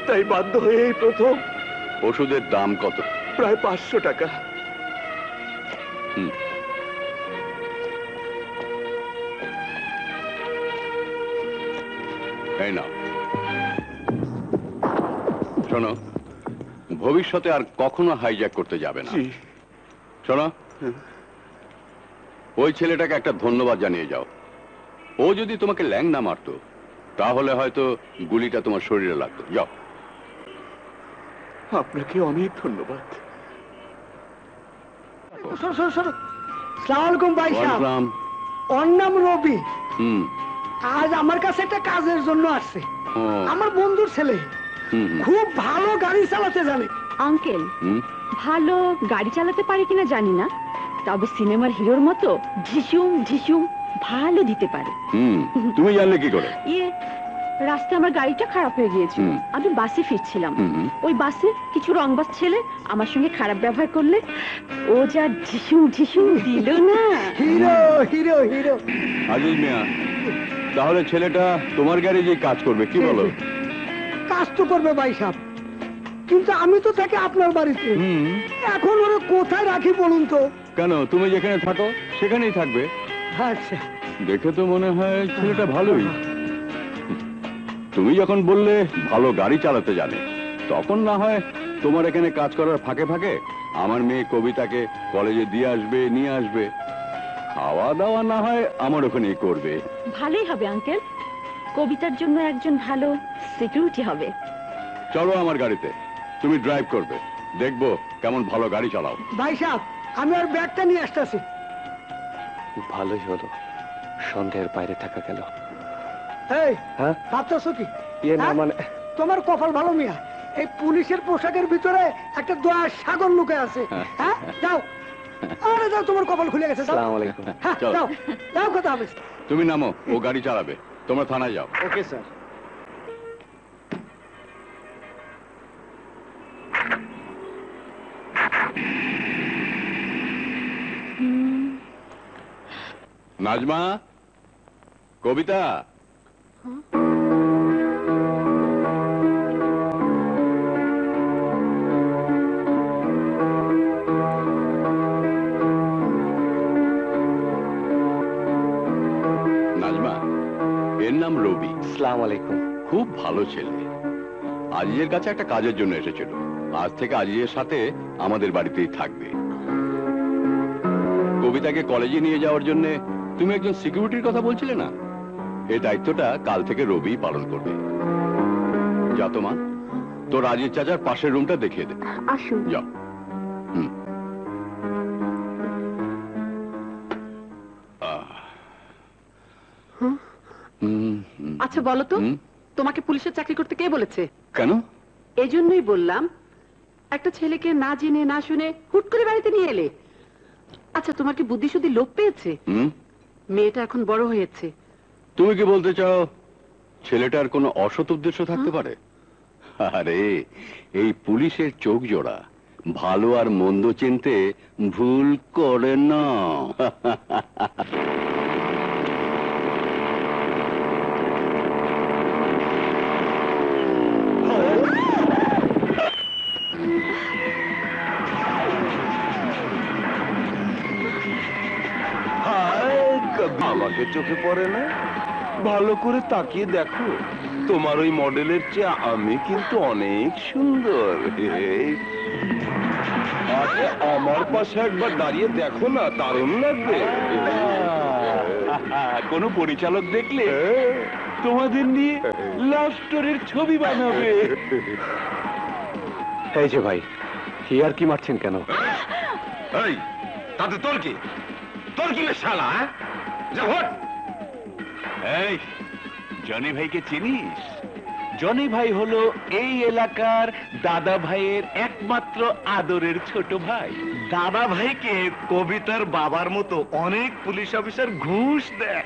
Speaker 2: তাই বাধ্য হয়ে এই প্রথম।
Speaker 3: ওষুধের দাম কত?
Speaker 2: প্রায় 500 টাকা।
Speaker 3: এই নাও। শোনো, ভবিষ্যতে আর কখনো হাইজ্যাক করতে যাবে না। শোনো, ওই ছেলেটাকে একটা ধন্যবাদ জানিয়ে যাও। ও যদি তোমাকে ল্যাং না মারতো, তাহলে হয়তো গুলিটা তোমার শরীরে লাগতো। যাও।
Speaker 2: আপনাকে অনেক ধন্যবাদ।
Speaker 12: সালাম আলাইকুম ভাই সাহেব।
Speaker 3: ওয়ালাইকুম।
Speaker 12: ওর নাম রবি।
Speaker 3: হুম।
Speaker 12: আজ আমার কাছে একটা কাজের জন্য আসছে।
Speaker 3: ও।
Speaker 12: আমার বন্ধুর ছেলে খুব ভালো গাড়ি চালাতে জানে।
Speaker 5: আঙ্কেল, ভালো গাড়ি চালাতে পারে কিনা জানি না, তবে সিনেমার হিরোর মতো ঝিসুম ঝিসুম ভালো দিতে পারে।
Speaker 3: তুমি জানলে কি করে?
Speaker 5: ইয়ে, রাস্তায় আমার গাড়িটা খারাপ হয়ে গিয়েছিল। আমি বাসে ফিরছিলাম। ওই বাসে কিছু রংবাজ ছেলে আমার সঙ্গে খারাপ ব্যবহার করলে ও যা ঝিসুম ঝিসুম দিল না।
Speaker 12: Hero hero hero.
Speaker 3: Aziz Miah, তাহলে ছেলেটা তোমার গ্যারেজে কাজ করবে, কি বলো?
Speaker 12: কাজ তো করবে ভাই সাহেব, কিন্তু আমি তো থাকি আপনার বাড়িতে। এখন ওরা কোথায় রাখি বলুন তো?
Speaker 3: কেন, তুমি যেখানে থাকো সেখানেই থাকবে।
Speaker 12: আচ্ছা।
Speaker 3: দেখে তো মনে হয় ছেলেটা ভালোই। তুমি যখন বললে ভালো গাড়ি চালাতে জানে, তখন না হয় তোমার এখানে কাজ করার ফাঁকে ফাঁকে আমার মেয়ে কবিতাকে কলেজে দিয়ে আসবে, নিয়ে আসবে। খাওয়া দাওয়া না হয় আমার ওখানেই করবে।
Speaker 5: ভালোই হবে আঙ্কেল, কবিতার জন্য একজন ভালো সিকিউরিটি হবে।
Speaker 3: চলো আমার গাড়িতে, তুমি ড্রাইভ করবে, দেখবো কেমন ভালো গাড়ি চালাও।
Speaker 12: ভাই সাহেব, আমি আর ব্যাগটা নিয়ে আসতেছি।
Speaker 6: ভালোই হলো, সন্দেহের বাইরে থাকা গেল।
Speaker 12: এই,
Speaker 6: হ্যাঁ
Speaker 12: ভাবতেছো কি?
Speaker 6: ইয়ে না
Speaker 12: হ্যাঁ?
Speaker 6: মানে
Speaker 12: তোমার কপাল ভালো মিয়া, এই পুলিশের পোশাকের ভিতরে একটা দয়ার সাগর লুকে আছে। হ্যাঁ, যাও। আরে যাও, তোমার কপাল খুলে গেছে। যাও।
Speaker 6: আসসালামু আলাইকুম।
Speaker 12: হ্যাঁ,
Speaker 3: চল।
Speaker 12: যাও যাও, কথা হবে।
Speaker 3: তুমি নামো, ও গাড়ি চালাবে, তোমরা থানায় যাও।
Speaker 6: Okay sir.
Speaker 3: নাজমা, কবিতা, নাজমা, এর নাম রবি।
Speaker 1: আসসালামু আলাইকুম।
Speaker 3: খুব ভালো ছেলে। আজিজের কাছে একটা কাজের জন্য এসেছিল। আজ থেকে আজিজের সাথে আমাদের বাড়িতেই থাকবে। কবিতাকে কলেজে নিয়ে যাওয়ার জন্য তুমি একজন সিকিউরিটির কথা বলছিলে না? এই দায়িত্বটা কাল থেকে রবি পালন করবে। যা তো মা, তোর আজিজ চাচার পাশের রুমটা দেখিয়ে দে।
Speaker 10: আসুন।
Speaker 3: যাও।
Speaker 13: আচ্ছা বলো তো, তোমাকে পুলিশের চাকরি করতে কে বলেছে?
Speaker 3: কেন?
Speaker 13: এই জন্যই বললাম, একটা ছেলেকে না জেনে না শুনে হুট করে বাড়িতে নিয়ে এলে। আচ্ছা, তোমার কি বুদ্ধি শুদ্ধি লোপ পেয়েছে? মেয়েটা এখন বড় হয়েছে।
Speaker 3: তুমি কি বলতে চাও ছেলেটার কোনো অসৎ উদ্দেশ্য থাকতে পারে? আরে, এই পুলিশের চোখ জোড়া ভালো আর মন্দ চিনতে ভুল করে না।
Speaker 8: আমাকে চোখে পড়ে না? ভালো করে তাকিয়ে দেখো, তোমার ওই মডেলের চেয়ে আমি কিন্তু অনেক সুন্দর। আরে আমার পাশে একবার দাঁড়িয়ে দেখো না, দারুণ লাগবে।
Speaker 3: কোন পরিচালক দেখলে তোমাদের নিয়ে লাভ স্টোরির ছবি বানাবে।
Speaker 1: এই যে ভাই, হিয়ার কি মারছেন কেন?
Speaker 8: এই, তাতে তোর কি? তোর কি শালা?
Speaker 3: এই, জনি ভাইকে চিনিস? জনি ভাই হলো এই এলাকার দাদা ভাইয়ের একমাত্র আদরের ছোট ভাই। দাদা ভাইকে কবিতার বাবার মতো অনেক পুলিশ অফিসার ঘুষ দেয়।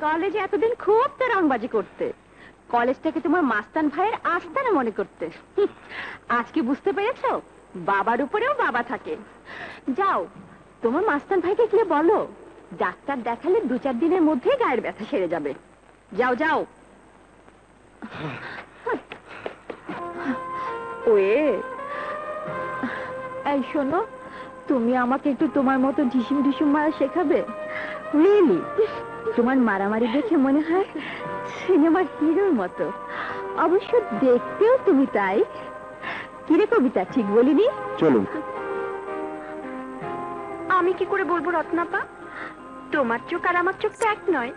Speaker 10: কলেজে এতদিন খুব তো রংবাজি করতে, কলেজটাকে তোমার মাস্তান ভাইয়ের আস্তানা মনে করতে। আজকে বুঝতে পেরেছো বাবার উপরেও বাবা থাকে। যাও তোমার মাস্তান ভাইকে গিয়ে বলো ডাক্তার দেখালে 2-4 দিনের মধ্যেই গায়ের ব্যথা সেরে যাবে। যাও যাও। ওয়ে, এই শোনো, তুমি আমাকে একটু তোমার মতো ঢিসুম ঢিসুম মারা শেখাবে? রিয়েলি, তোমার মারামারি দেখে মনে হয় সিনেমার হিরোর মতো। অবশ্য দেখতেও তুমি তাই, কিরে কবিতা, ঠিক বলিনি?
Speaker 7: চলুন।
Speaker 10: আমি কি করে বলবো রত্নাপা? তোমার চোখ আর আমার চোখ তো এক নয়।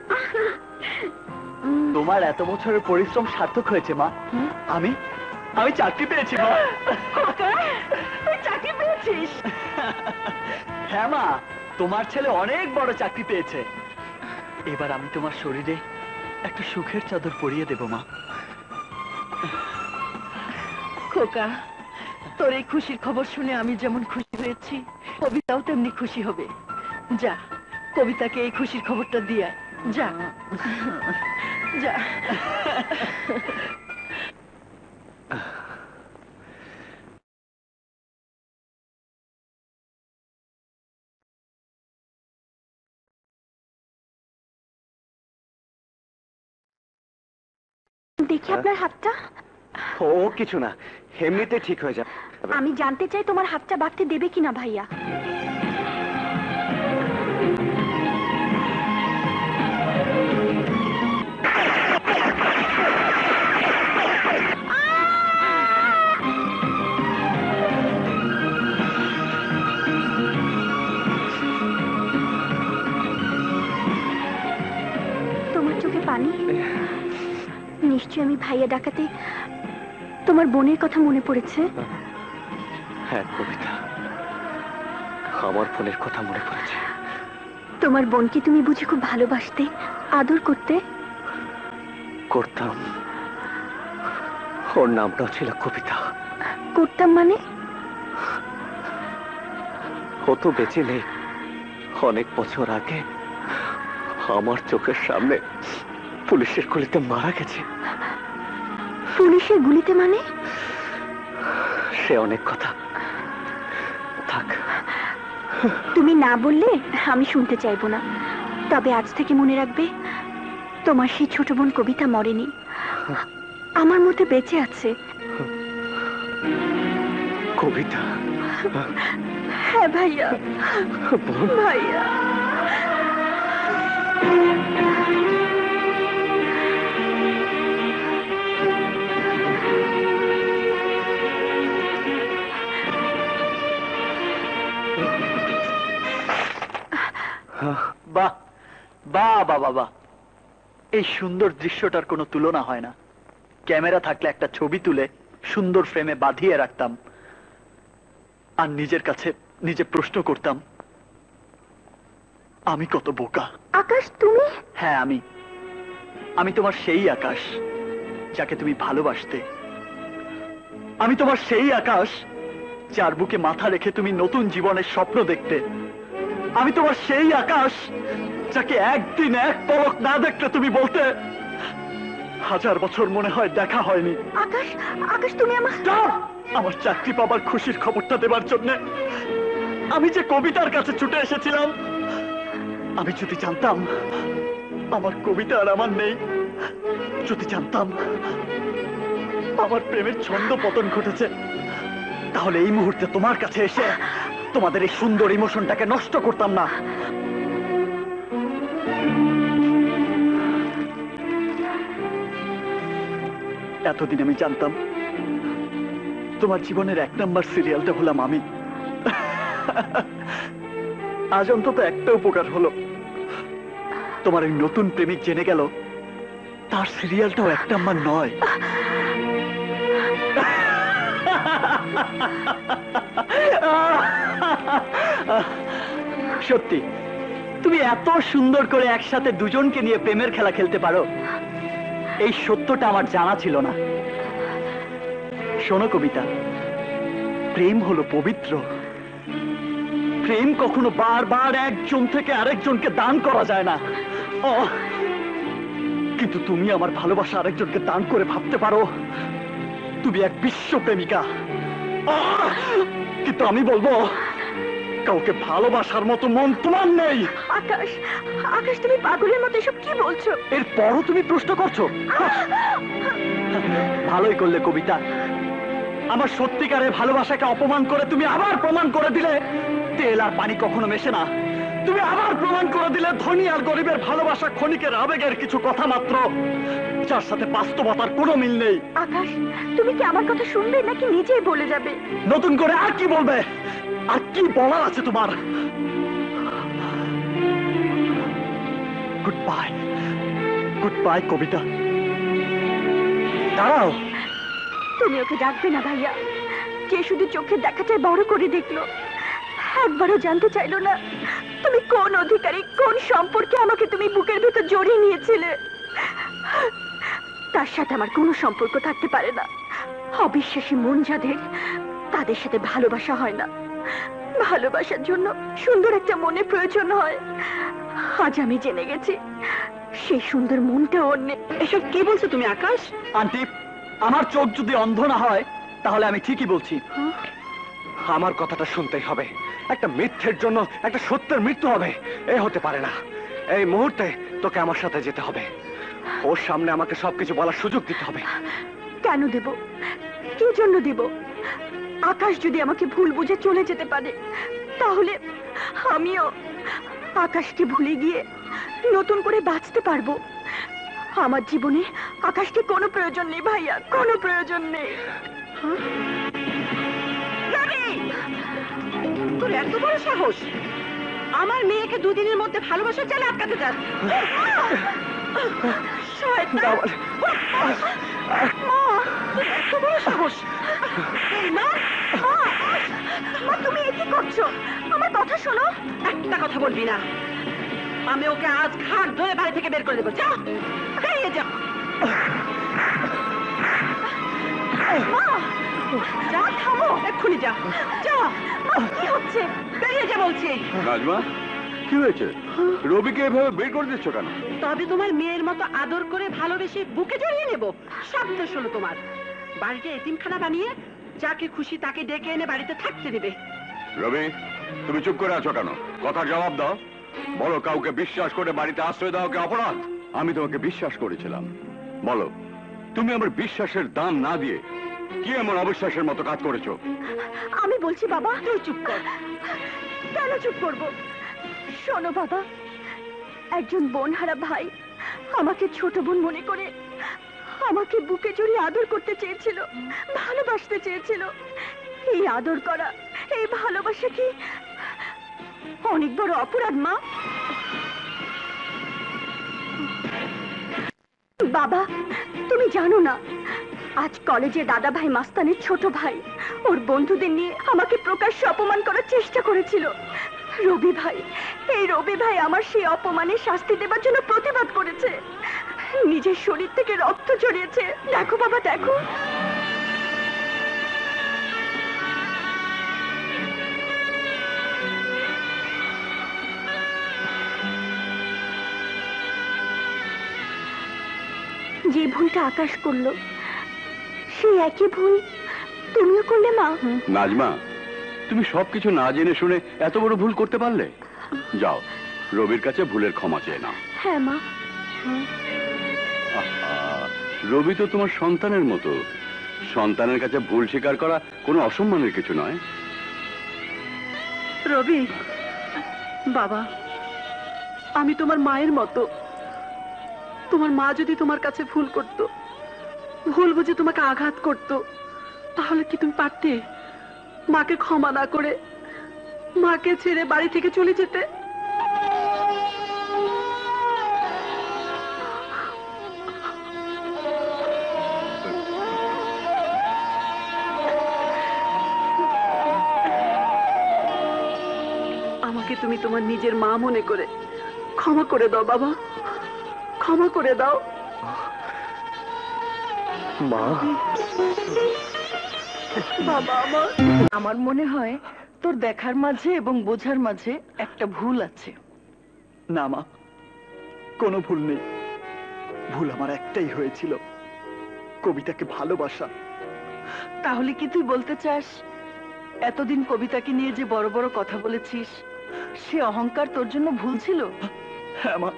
Speaker 6: তোমার এত বছরের পরিশ্রম সার্থক হয়েছে মা। আমি চাকরি পেয়েছি মা।
Speaker 5: তুই চাকরি পেয়েছিস?
Speaker 6: হ্যাঁ মা, তোমার ছেলে অনেক বড় চাকরি পেয়েছে। এবার আমি তোমার শরীরে একটা সুখের চাদর পরিয়ে দেব মা।
Speaker 5: খোকা, তোর এই খুশির খবর শুনে আমি যেমন খুশি হয়েছি, কবিতাও তেমনি খুশি হবে। যা, কবিতাকে এই খুশির খবরটা দিয়ে আয়। যা যা।
Speaker 10: দেখি আপনার হাতটা।
Speaker 1: ও কিছু না, এমনিতে ঠিক হয়ে যাবে।
Speaker 10: আমি জানতে চাই তোমার হাতটা বাঁধতে দেবে কিনা ভাইয়া। তোমার চোখে পানি? নিশ্চয় আমি ভাইয়া ডাকাতে তোমার বোনের কথা মনে পড়েছে।
Speaker 6: হ্যাঁ কবিতা, আমার বোনের কথা মনে পড়েছে।
Speaker 10: তোমার বোনকে তুমি বুঝি খুব ভালোবাসতে, আদর করতে?
Speaker 6: করতাম। ওর নামটাও ছিল কবিতা।
Speaker 10: করতাম মানে?
Speaker 6: ও তো বেঁচে নেই। অনেক বছর আগে আমার চোখের সামনে পুলিশের গুলিতে মারা গেছে।
Speaker 10: পুলিশের গুলিতে মানে?
Speaker 6: সে অনেক কথা, থাক।
Speaker 10: তুমি না বললে আমি শুনতে চাইবো না। তবে আজ থেকে মনে রাখবে, তোমার সেই ছোট বোন কবিতা মরেনি, আমার মধ্যে বেঁচে আছে।
Speaker 6: কবিতা?
Speaker 10: হ্যাঁ ভাইয়া, ভাইয়া।
Speaker 6: বাহ বাহ বাহ বাহ, এই সুন্দর দৃশ্যটার কোনো তুলনা হয় না। ক্যামেরা থাকলে একটা ছবি তুলে সুন্দর ফ্রেমে বাঁধিয়ে রাখতাম, আর নিজের কাছে নিজে প্রশ্ন করতাম, আমি কত বোকা।
Speaker 10: আকাশ তুমি?
Speaker 6: হ্যাঁ আমি তোমার সেই আকাশ যাকে তুমি ভালোবাসতে। আমি তোমার সেই আকাশ যার বুকে মাথা রেখে তুমি নতুন জীবনের স্বপ্ন দেখতে। আমি তোমার সেই আকাশ যাকে একদিন এক পলক না দেখলে তুমি বলতে, 1000 বছর মনে হয় দেখা হয়নি।
Speaker 10: আকাশ, আকাশ তুমি
Speaker 6: আমার চাকরি পাবার খুশির খবরটা দেবার জন্য আমি যে কবিতার কাছে ছুটে এসেছিলাম। আমি যদি জানতাম আমার কবিতা আর আমার নেই, যদি জানতাম আমার প্রেমের ছন্দ পতন ঘটেছে, তাহলে এই মুহূর্তে তোমার কাছে এসে তোমাদের এই সুন্দর ইমোশনটাকে নষ্ট করতাম না। এতদিন আমি জানতাম তোমার জীবনের 1 নাম্বার সিরিয়ালটা হলাম আমি। আজ অন্তত একটা উপকার হলো, তোমার ওই নতুন প্রেমিক জেনে গেল তার সিরিয়ালটাও 1 নাম্বার নয়। সত্যি তুমি এত সুন্দর করে একসাথে দুজনকে নিয়ে প্রেমের খেলা খেলতে পারো, এই সত্যটা আমার জানা ছিল না। শোনো কবিতা, প্রেম হলো পবিত্র। প্রেম কখনো বারবার একজন থেকে আরেকজনকে দান করা যায় না। কিন্তু তুমি আমার ভালোবাসা আরেকজনকে দান করে ভাবতে পারো তুমি এক বিশ্ব প্রেমিকা। কিন্তু আমি বলবো, কাউকে ভালোবাসার মতো মন তোমার নেই।
Speaker 10: আকাশ, আকাশ তুমি পাগলের মতো এসব কি বলছো?
Speaker 6: এরপরও তুমি প্রশ্ন করছো? ভালোই করলে কবিতা, আমার সত্যিকারের ভালোবাসাকে অপমান করে তুমি আবার প্রমাণ করে দিলে তেল আর পানি কখনো মেশে না। তুমি আবার প্রমাণ করে দিলে ধনী আর গরিবের ভালোবাসা ক্ষণিকের আবেগের কিছু কথা মাত্র। যার সাথে বাস্তবতার কোনো মিল নেই।
Speaker 5: আকাশ, তুমি কি আমার কথা শুনবে নাকি নিজেই বলে যাবে?
Speaker 6: নতুন করে আর কি বলবে? আর কি বলার আছে তোমার? গুড বাই, গুড বাই কবিতা। দাঁড়াও।
Speaker 5: তুমি ওকে ডাকবে না ভাইয়া, যে শুধু চোখের দেখাটাই বড় করে দেখলো, একবারও জানতে চাইলো না তুমি কোন অধিকারী, কোন সম্পর্কে আমাকে তুমি বুকের ভেতর জড়িয়ে নিয়েছিলে। তার সাথে আমার কোনো সম্পর্ক থাকতে পারে না। অবিশ্বাসী মন যাদের, তাদের সাথে ভালোবাসা হয় না। ভালোবাসার জন্য সুন্দর একটা মনের প্রয়োজন হয়। আজ আমি জেনে গেছি সেই সুন্দর মনটা ওর নেই।
Speaker 13: এসব কি বলছো তুমি আকাশ?
Speaker 6: আন্টি, আমার চোখ যদি অন্ধ না হয় তাহলে আমি ঠিকই বলছি। আমার কথাটা শুনতেই হবে। একটা মিথ্যের জন্য একটা সত্যের মৃত্যু হবে, এ হতে পারে না। এই মুহূর্তে তোকে আমার সাথে যেতে হবে। ওর সামনে আমাকে সবকিছু বলার সুযোগ দিতে হবে।
Speaker 5: কেন দেব? কি জন্য দেব? আকাশ যদি আমাকে ভুল বুঝে চলে যেতে পারে, তাহলে আমিও আকাশকে ভুলে গিয়ে নতুন করে বাঁচতে পারবো। আমার জীবনে আকাশকে কোনো প্রয়োজন নেই ভাইয়া, কোনো প্রয়োজন নেই।
Speaker 13: তোর এত বড় সাহস, আমার মেয়েকে দুদিনের মধ্যে ভালোবাসার জালে আটকাতে চাস? এত বড় সাহস!
Speaker 5: তুমি কি করছো? আমার কথা শোনো।
Speaker 13: একটা কথা বলবি না। আমি ওকে আজ ঘাট ধরে বাড়ি থেকে বের করে দেবো। যা, বেরিয়ে যা। যা, থামো, এক্ষুনি যা। যা।
Speaker 5: কি হচ্ছে?
Speaker 13: বেরিয়ে যা বলছি।
Speaker 8: নাজমা, কি হয়েছে? রবিকে এভাবে বের করে দিচ্ছ কেন?
Speaker 13: তবে তোমার মেয়ের মতো আদর করে ভালোবেসে বুকে জড়িয়ে নেব? সাবধান শোনো, তোমার বাড়িতে এতিমখানা বানিয়ে যাকে খুশি তাকে ডেকে এনে বাড়িতে থাকতে দেবে।
Speaker 8: রবি, তুমি চুপ করে আছো কেন? কথার জবাব দাও। বলো, কাউকে বিশ্বাস করে বাড়িতে আশ্রয় দাও কি অপরাধ? আমি তোমাকে বিশ্বাস করেছিলাম। বলো, তুমি আমার বিশ্বাসের দাম না দিয়ে কি এমন অবিশ্বাসের মতো কাজ করেছো?
Speaker 5: আমি বলছি বাবা, তুই চুপ কর। কেন চুপ করবো? শোনো বাবা, একজন বোনহারা ভাই আমাকে ছোট বোন মনে করে আমাকে বুকে জড়িয়ে আদর করতে চেয়েছিল, ভালোবাসতে চেয়েছিল। এই আদর করা, এই ভালোবাসা কি অনেক বড় অপরাধ মা? বাবা, তুমি জানো না, আজ কলেজে দাদা ভাই মাস্তানের ছোট ভাই ওর বন্ধুদের নিয়ে আমাকে প্রকাশ্যে অপমান করার চেষ্টা করেছিল। রবি ভাই, এই রবি ভাই আমার সেই অপমানের শাস্তি দেবার জন্য প্রতিবাদ করেছে। নিজের শরীর থেকে রক্ত ঝরিয়েছে। দেখো বাবা, দেখো। যে ভুলটা আকাশ করলো, সেই একই ভুল তুমিও করলে মা।
Speaker 8: নাজমা, তুমি সবকিছু না জেনে শুনে এত বড় ভুল করতে পারলে? যাও, রবির কাছে ভুলের ক্ষমা চেয়ে নাও।
Speaker 5: হ্যাঁ মা।
Speaker 8: আহা, রবি তো তোমার সন্তানের মতো। সন্তানের কাছে ভুল স্বীকার করা কোনো অসম্মানের কিছু নয়।
Speaker 13: রবি বাবা, আমি তোমার মায়ের মতো। তোমার মা যদি তোমার কাছে ভুল করত, ভুল বুঝে তোমাকে আঘাত করত, তাহলে কি তুমি পারতে মাকে ক্ষমা না করে মাকে ছেড়ে বাড়ি থেকে চলে যেতে? আমাকে তুমি তোমার নিজের মা মনে করে ক্ষমা করে দাও বাবা, ক্ষমা করে দাও।
Speaker 6: মা,
Speaker 12: বাবা আমার মনে হয় তোর দেখার মাঝে এবং বোঝার মাঝে একটা ভুল আছে।
Speaker 6: না মা, কোনো ভুল নেই। ভুল আমার একটাই হয়েছিল, কবিতাকে ভালোবাসা।
Speaker 12: তাহলে কি তুই বলতে চাস এতদিন কবিতাকে নিয়ে যে বড় বড় কথা বলেছিস, সে অহংকার তোর জন্য ভুল ছিল?
Speaker 6: হ্যাঁ মা।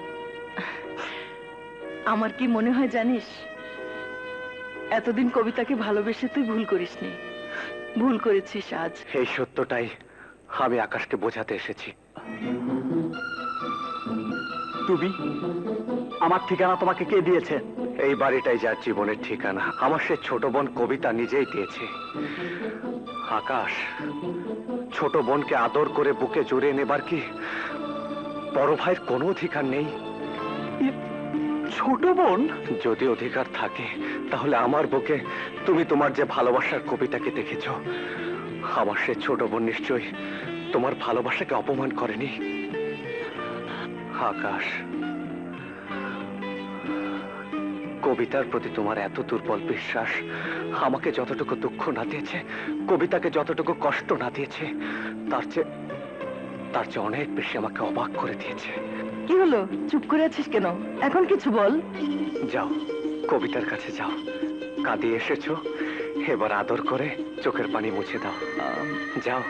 Speaker 12: আমার কি মনে হয় জানিস, এতদিন কবিতাকে ভালোবেসে তুই ভুল করিসনি, ভুল করেছিস আজ।
Speaker 6: এই সত্যটাই আমি আকাশকে বোঝাতে এসেছি। তুমি আমার ঠিকানা তোমাকে কে দিয়েছে?
Speaker 1: এই বাড়িটাই যার জীবনের ঠিকানা আমার সে ছোট বোন কবিতা নিজেই দিয়েছে। আকাশ, ছোট বোনকে আদর করে বুকে জড়িয়ে নেবার কি বড় ভাইয়ের কোনো অধিকার নেই?
Speaker 6: ছোট বোন?
Speaker 1: যদি অধিকার থাকে তাহলে আমার বুকে তুমি তোমার যে ভালোবাসার কবিতাকে দেখেছ, আমার সে ছোট বোন নিশ্চয়ই তোমার ভালোবাসাকে অপমান করেনি। আকাশ, কবিতার প্রতি তোমার এত দুর্বল বিশ্বাস আমাকে যতটুকু দুঃখ না দিয়েছে, কবিতাকে যতটুকু কষ্ট না দিয়েছে, তার চেয়ে অনেক বেশি আমাকে অবাক করে দিয়েছে।
Speaker 14: কি হলো, চুপ করে আছিস কেন? এখন কিছু বল।
Speaker 1: যাও, কবিতার কাছে যাও। কাঁদিয়ে এসেছো, এবার আদর করে চোখের পানি মুছে দাও। যাও।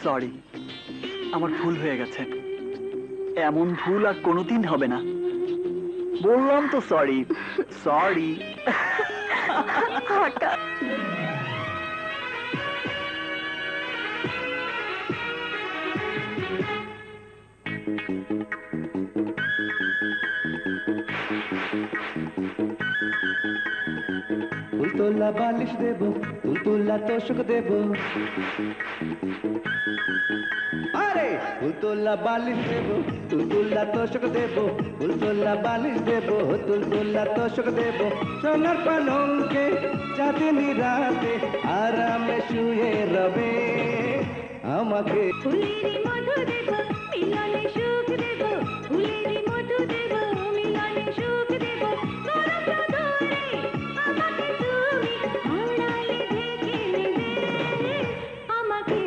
Speaker 6: সরি, আমার ভুল হয়ে গেছে। এমন ভুল আর কোনোদিন হবে না। বললাম তো সরি। সরি।
Speaker 15: তুলতুল্লা বালিশ দেব, তুলতুল্লা তোষক দেব, আরে তুলতুল্লা বালিশ দেব, তুলতুল্লা তোষক দেব, তুলতুল্লা বালিশ দেব, তুলতুল্লা তোষক দেব, সোনার পালঙ্কে চাঁদনি রাতে আরামে শুয়ে রবে আমাকে।
Speaker 16: ফুলের মধু দেব, মিলনে সুখ দেব, ফুলের মধু দেব, মিলনে সুখ দেব, গরম ধরে আমাকে তুমি আড়ালে ঢেকে নেবে, আমাকে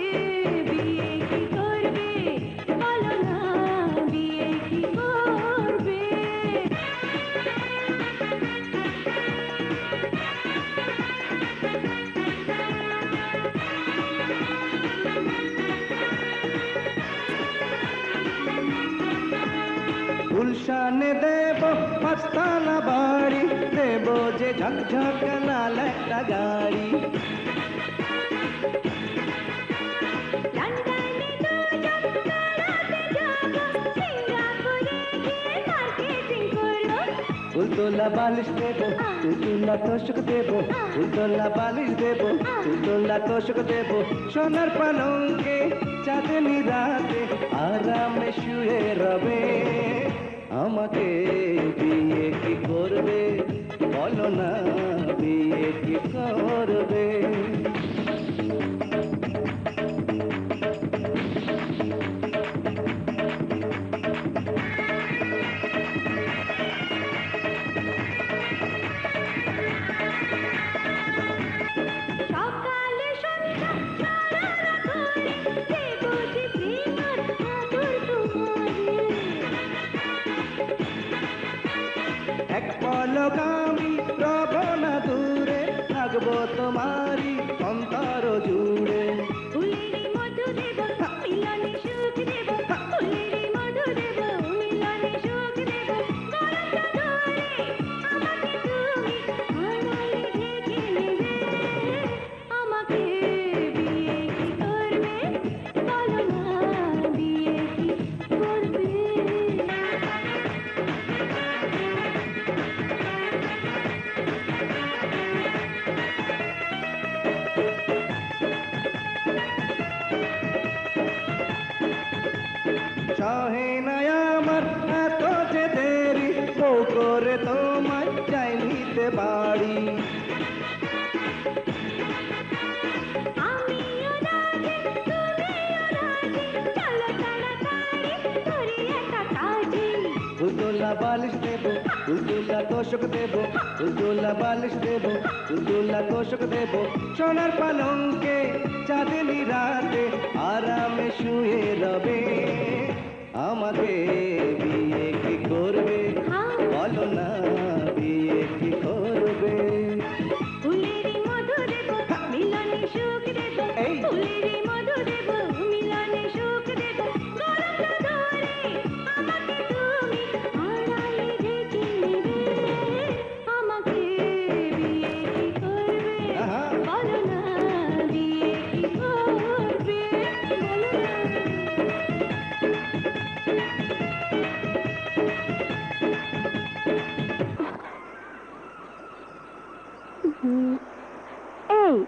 Speaker 16: বিয়ে কি করবে বলো না, বিয়ে কি করবে?
Speaker 15: গুলশানে দেব পাঁচতলা বাড়ি, দেব যে ঝকঝক লাল একটা গাড়ি, তুলতুল্লা বালিশ দেব, তুলতুল্লা তোষক দেব, তুলতুল্লা বালিশ দেব, তুলতুল্লা তোষক দেব, সোনার পালঙ্কে চাঁদনি রাতে আরামে শুয়ে রবে আমাকে বিয়ে কি করবে বলো না, বিয়ে কি করবে?
Speaker 16: সকালে সন্ধ্যা সারা রাত ধরে দেব যে প্রেমের আদর তোমারে,
Speaker 15: এক পলক আমি রব না দূরে, থাকবো তোমারই অন্তর জুড়ে।
Speaker 16: ফুলের মধু দেব, মিলনে সুখ দেব, ফুলের মধু দেব, মিলনে সুখ দেব, গরম ধরে আমাকে তুমি আড়ালে ঢেকে নেবে, আমাকে বিয়ে কি করবে বলো না, বিয়ে কি করবে?
Speaker 15: সহে না আমার এত যে দেরি, ও করে তোমায় চাই নিতে পারি।
Speaker 16: আমিও রাজি, তুমিও রাজি, চলো তাড়াতাড়ি করি একটা কাজী।
Speaker 15: তুলতুল্লা বালিশ দেব, তুলতুল্লা তোষক দেব, তুলতুল্লা বালিশ দেব, তুলতুল্লা তোষক দেব, সোনার পালঙ্কে চাঁদনি রাতে আরামে শুয়ে রবে আমাকে বিয়ে কি করবে বলো না, বিয়ে কি করবে?
Speaker 16: ফুলের মধু দেব,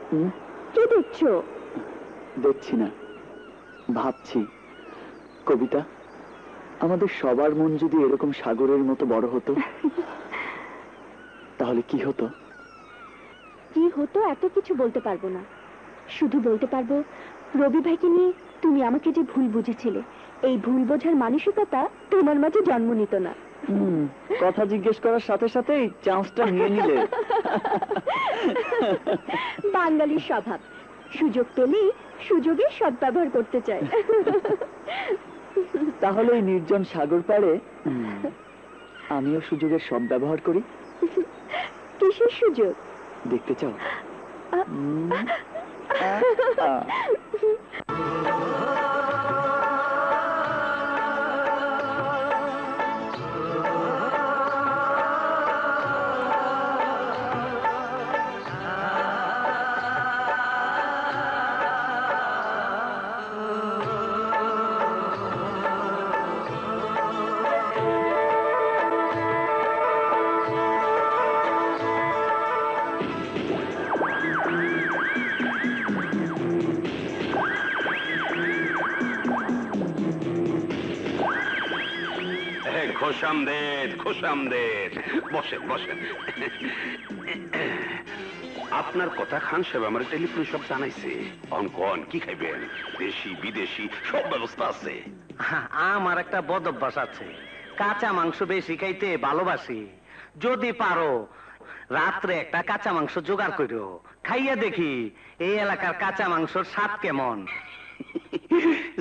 Speaker 10: কি দেখছো?
Speaker 17: দেখছি না, ভাবছি। কবিতা, আমাদের সবার মন যদি এরকম সাগরের মতো বড় হতো তাহলে কি হতো?
Speaker 10: কি হতো এত কিছু বলতে পারবো না, শুধু বলতে পারবো রবি ভাইকে নিয়ে তুমি আমাকে যে ভুল বুঝেছিলে, এই ভুল বোঝার মানসিকতা তোমার মাঝে জন্ম নিত না।
Speaker 17: কথা জিজ্ঞেস করার সাথে সাথে চান্সটা নিয়ে নিলে।
Speaker 10: বাঙালির স্বভাব, সুযোগ পেলেই সুযোগের সদ্ব্যবহার করতে চায়।
Speaker 17: তাহলে এই নির্জন সাগর পাড়ে আমিও সুযোগের সদ্ব্যবহার করি।
Speaker 10: কিসের সুযোগ
Speaker 17: দেখতে চাও?
Speaker 3: খোশামদেদ, খোশামদেদ। বসেন বসেন। আপনার কথা খান সাহেব আমার টেলিফোন সব জানাইছে। অনকন কি খাইবেন? দেশি বিদেশি সব ব্যবস্থা আছে।
Speaker 1: আমার একটা বদ অভ্যাস আছে, কাঁচা মাংস বেশি খাইতে ভালোবাসি। যদি পারো রাত্রে একটা কাঁচা মাংস জোগাড় করো, খাইয়া দেখি এই এলাকার কাঁচা মাংসর স্বাদ কেমন।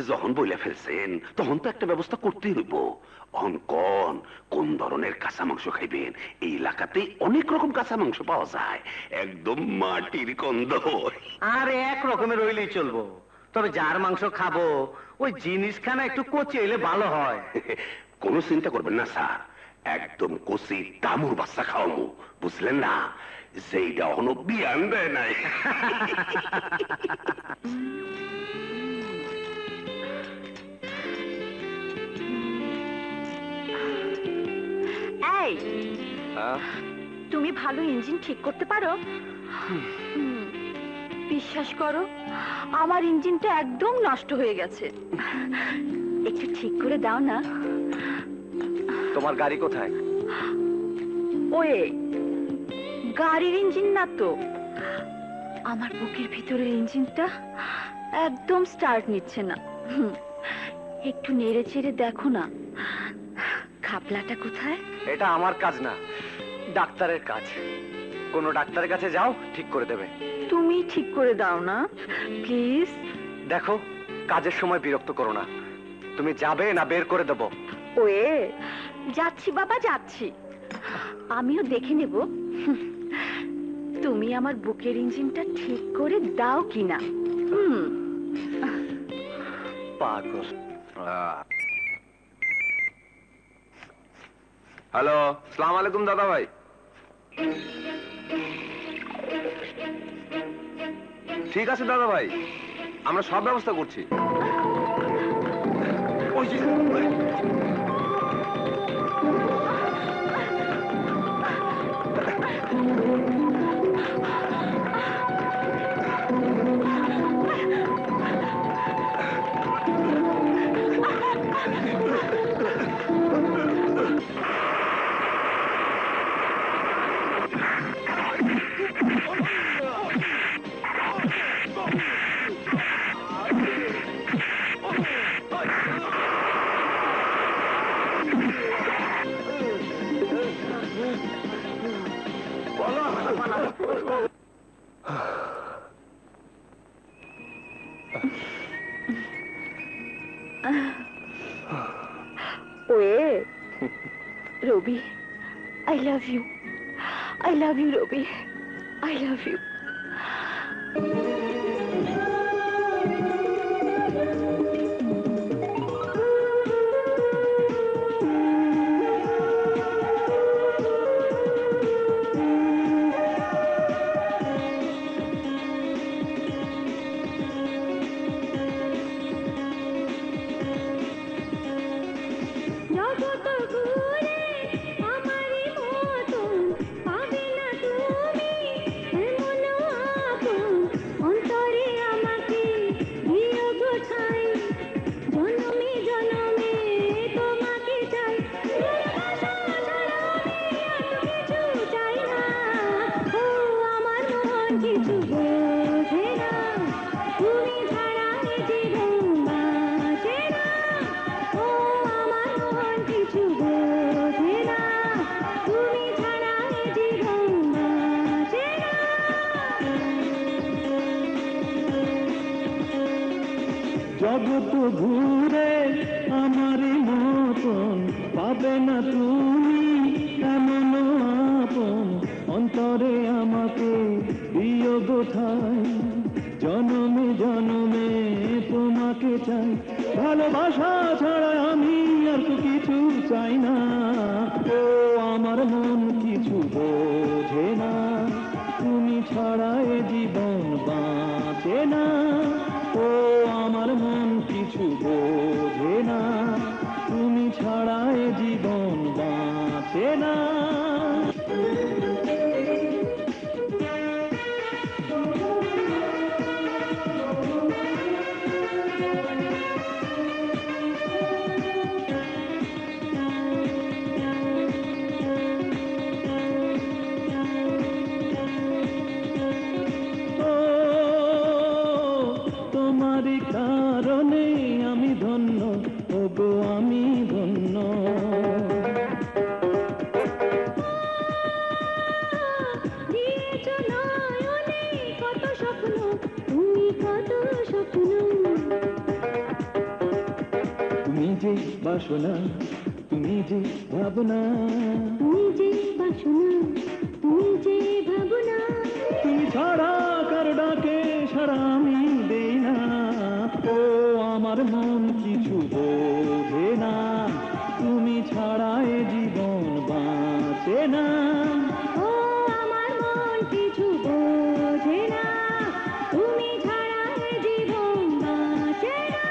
Speaker 3: যখন বলে ফেলছেন তখন তো একটা ব্যবস্থা করতেই হইব। অনকন কোন ধরনের কাঁচা মাংস খাইবেন? এই এলাকাতে অনেক রকম কাঁচা মাংস পাওয়া যায়, একদম মাটির গন্ধ।
Speaker 1: আরে এক রকমের হইলেই চলবো, তবে যার মাংস খাবো ওই জিনিসখানা একটু কচি হইলে ভালো হয়।
Speaker 3: কোনো চিন্তা করবেন না স্যার, একদম কচি দামুর বাচ্চা খাওয়াবো, বুঝলেন না? সেইটা এখনো বিয়ান দেয় নাই।
Speaker 5: এই, তুমি ভালো ইঞ্জিন ঠিক করতে পারো? বিশ্বাস করো, আমার ইঞ্জিনটা একদম নষ্ট হয়ে গেছে। একটু ঠিক করে দাও না।
Speaker 7: তোমার গাড়ি কোথায়?
Speaker 5: ওয়ে, গাড়ির ইঞ্জিন না তো, আমার বুকের ভিতরের ইঞ্জিনটা একদম স্টার্ট নিচ্ছে না। একটু নেড়ে চেড়ে দেখো না, খাপলাটা কোথায়?
Speaker 7: এটা আমার কাজ না, ডাক্তারের কাজ। কোনো ডাক্তারের কাছে যাও, ঠিক করে দেবে।
Speaker 5: তুমি ঠিক করে দাও না প্লিজ।
Speaker 7: দেখো, কাজের সময় বিরক্ত করো না। তুমি যাবে না বের করে দেবো?
Speaker 5: ওয়ে, যাচ্ছি বাবা, যাচ্ছি। আমিও দেখে নেব তুমি আমার বুকের ইঞ্জিনটা ঠিক করে দাও কিনা।
Speaker 7: পাগল।
Speaker 18: হ্যালো, আসসালামু আলাইকুম দাদা ভাই। ঠিক আছে দাদা ভাই, আমরা সব ব্যবস্থা করছি।
Speaker 5: ওয়ে, Rabi, I love you. I love you, Robi. I love you.
Speaker 15: জগৎ ঘুরে আমারই মতন পাবে না তুমি এমন আপন অন্তরে আমাকে বিয়োগ ঠাই জনমে জনমে তোমাকে চাই ভালোবাসা ছাড়া আমি আর তো কিছু চাই না ও আমার মন কিছু বোঝে না তুমি ছাড়া এ জীবন বাঁচে না ও আমার মন কিছু বোঝে না তুমি ছাড়া এ জীবন বাঁচে না তোমারই কারণে আমি ধন্য ওগো আমি ধন্য
Speaker 16: দিয়েছো নয়নে কত স্বপ্ন তুমি কত স্বপ্ন
Speaker 15: তুমি যে বাসনা তুমি যে ভাবনা
Speaker 16: তুমি যে বাসনা তুমি যে ভাবনা
Speaker 15: তুমি ছাড়া কার ডাকে সারা আমি দেই না ও আমার মন কিছু বোঝে না তুমি ছাড়া এ জীবন বাঁচে না
Speaker 16: ও আমার মন কিছু বোঝে না তুমি ছাড়া এ জীবন বাঁচে না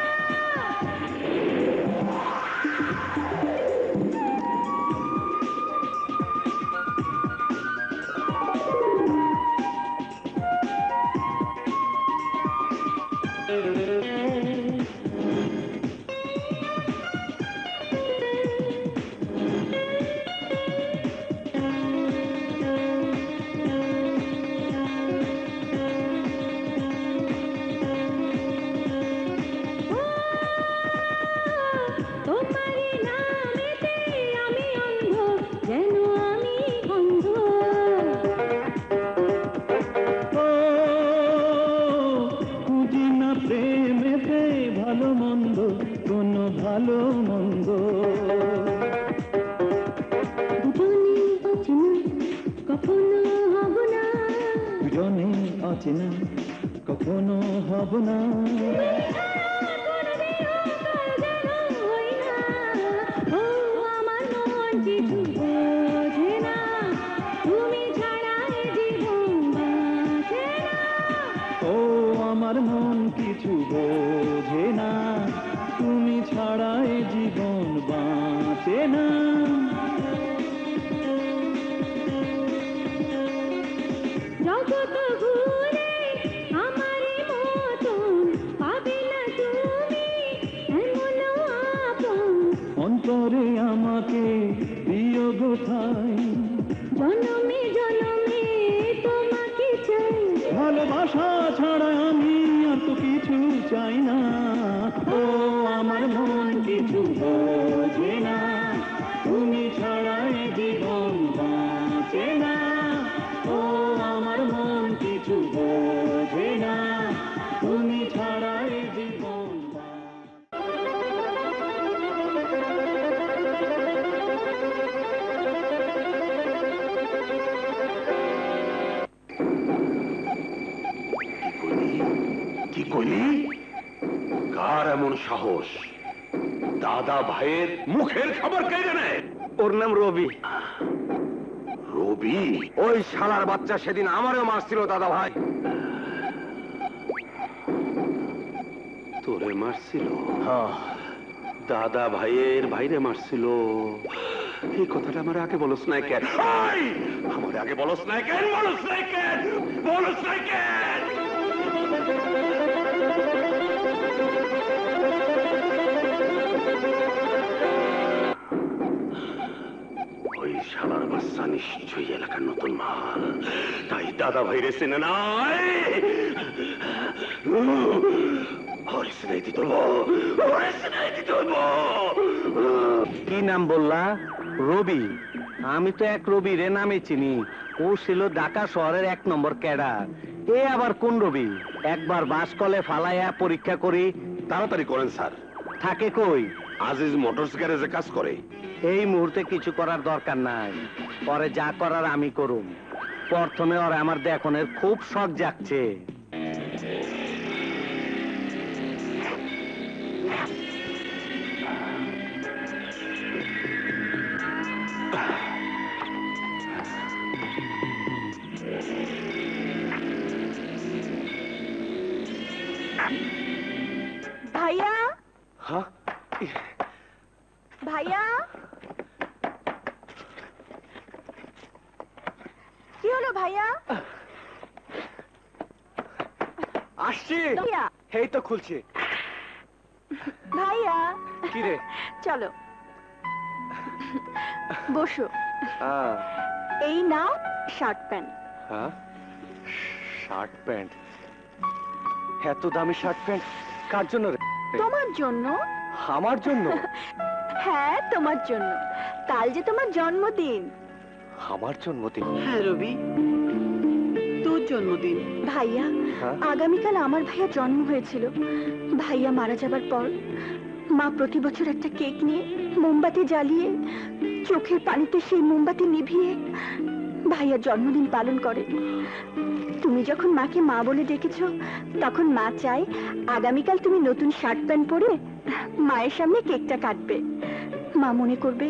Speaker 16: তোমারই নামেতে আমি অন্ধ যেন আমি অন্ধ
Speaker 15: ও খুঁজি না প্রেমেতে ভালো মন্দ কোনো ভালো মন্দ
Speaker 16: দুজনে অচেনা কখনো হব না
Speaker 15: দুজনে অচেনা কখনো হব না
Speaker 16: ও আমার মন কিছু বোঝে না তুমি ছাড়া এ জীবন বাঁচে না
Speaker 15: ও আমার মন কিছু বোঝে না তুমি ছাড়া এ জীবন বাঁচে না
Speaker 16: জগৎ ঘুরে আমারই মতন পাবে না তুমি এমন আপন
Speaker 15: অন্তরে আমাকে বিয়োগ ঠাই
Speaker 16: জনমে জনমে তোমাকে চাই
Speaker 15: ভালোবাসা ছাড়া আমি আর তো কিছু চাই না ও আমার মন কিছু বোঝে না তুমি ছাড়া এ জীবন বাঁচে না ও আমার মন কিছু বোঝে না তুমি ছাড়া এ জীবন
Speaker 3: কি কইলি কার এমন সাহস দাদা ভাইয়ের মুখের খবর কেড়ে নেয়
Speaker 7: ওর নাম রবি
Speaker 3: রবি
Speaker 7: ওই শালার বাচ্চা সেদিন আমারও মারছিল দাদা ভাই
Speaker 3: তোরে মারছিল দাদা ভাইয়ের ভাইরে মারছিল এই কথাটা আমার আগে বলস নাই কেন আমার আগে বলস নাই কেন বলস নাই কেন বলস নাই কেন ওই শালার বাচ্চা নিশ্চয়ই এলাকার নতুন মাল তাই দাদা ভাইরে চেনে নাই
Speaker 1: কি নাম বললা? রবি? আমি তো এক রবি রে নামে চিনি। ও ছিল ঢাকা শহরের 1 নম্বর ক্যাডার। এ আবার কোন রবি? একবার বাস কলে ফালাইয়া পরীক্ষা করি
Speaker 3: তাড়াতাড়ি করেন স্যার।
Speaker 1: থাকে কই?
Speaker 3: আজিজ মোটরস গ্যারেজে কাজ করে।
Speaker 1: এই মুহূর্তে কিছু করার দরকার নাই, পরে যা করার আমি করুম। প্রথমে ওরা আমার দেখনের খুব শখ জাগছে।
Speaker 10: ভাইয়া,
Speaker 7: হ্যাঁ
Speaker 10: ভাইয়া, কি হলো ভাইয়া?
Speaker 6: আসছি,
Speaker 10: ভাইয়া,
Speaker 6: এই তো খুলছি।
Speaker 10: ভাইয়া,
Speaker 6: কি রে?
Speaker 10: চলো বসো।
Speaker 7: হ্যাঁ
Speaker 10: এই নাও শার্ট প্যান্ট।
Speaker 7: হ্যাঁ, শার্ট প্যান্ট? এত দামি শার্ট প্যান্ট কার জন্য রে?
Speaker 10: তোমার জন্য।
Speaker 7: আমার জন্য?
Speaker 10: হ্যাঁ তোমার জন্য, কাল যে তোমার জন্মদিন।
Speaker 7: আমার জন্মদিন?
Speaker 13: হ্যাঁ রবি, তোর জন্মদিন।
Speaker 10: ভাইয়া,
Speaker 7: হ্যাঁ?
Speaker 10: আগামীকাল আমার ভাইয়া জন্ম হয়েছিল। ভাইয়া মারা যাবার পর মা প্রতি বছর একটা কেক নিয়ে মোমবাতি জ্বালিয়ে চোখের পানিতে সেই মোমবাতি নিভিয়ে ভাইয়ার জন্মদিন পালন করে। তুমি যখন মাকে মা বলে ডেকেছো, তখন মা চায় আগামীকাল তুমি নতুন শার্ট প্যান্ট পরে মায়ের সামনে কেকটা কাটবে। মা মনে করবে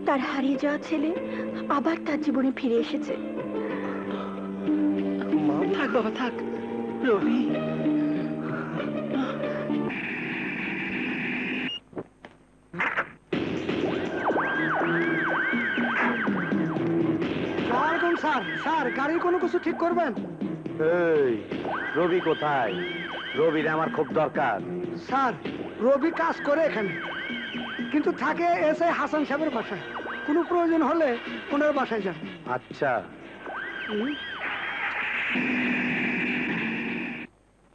Speaker 10: তার হারিয়ে যাওয়া ছেলে আবার তার জীবনে ফিরে এসেছে।
Speaker 13: থাক বাবা থাক। রবি,
Speaker 12: স্যার, স্যার গাড়ির কোনো কিছু ঠিক করবেন?
Speaker 1: এই রবি কোথায়? রবির আমার খুব দরকার।
Speaker 12: স্যার, রবি কাজ করে এখানে, কিন্তু থাকে এসে হাসান সাহেবের বাসায়। কোনো প্রয়োজন হলে ওনার বাসায় যান।
Speaker 1: আচ্ছা।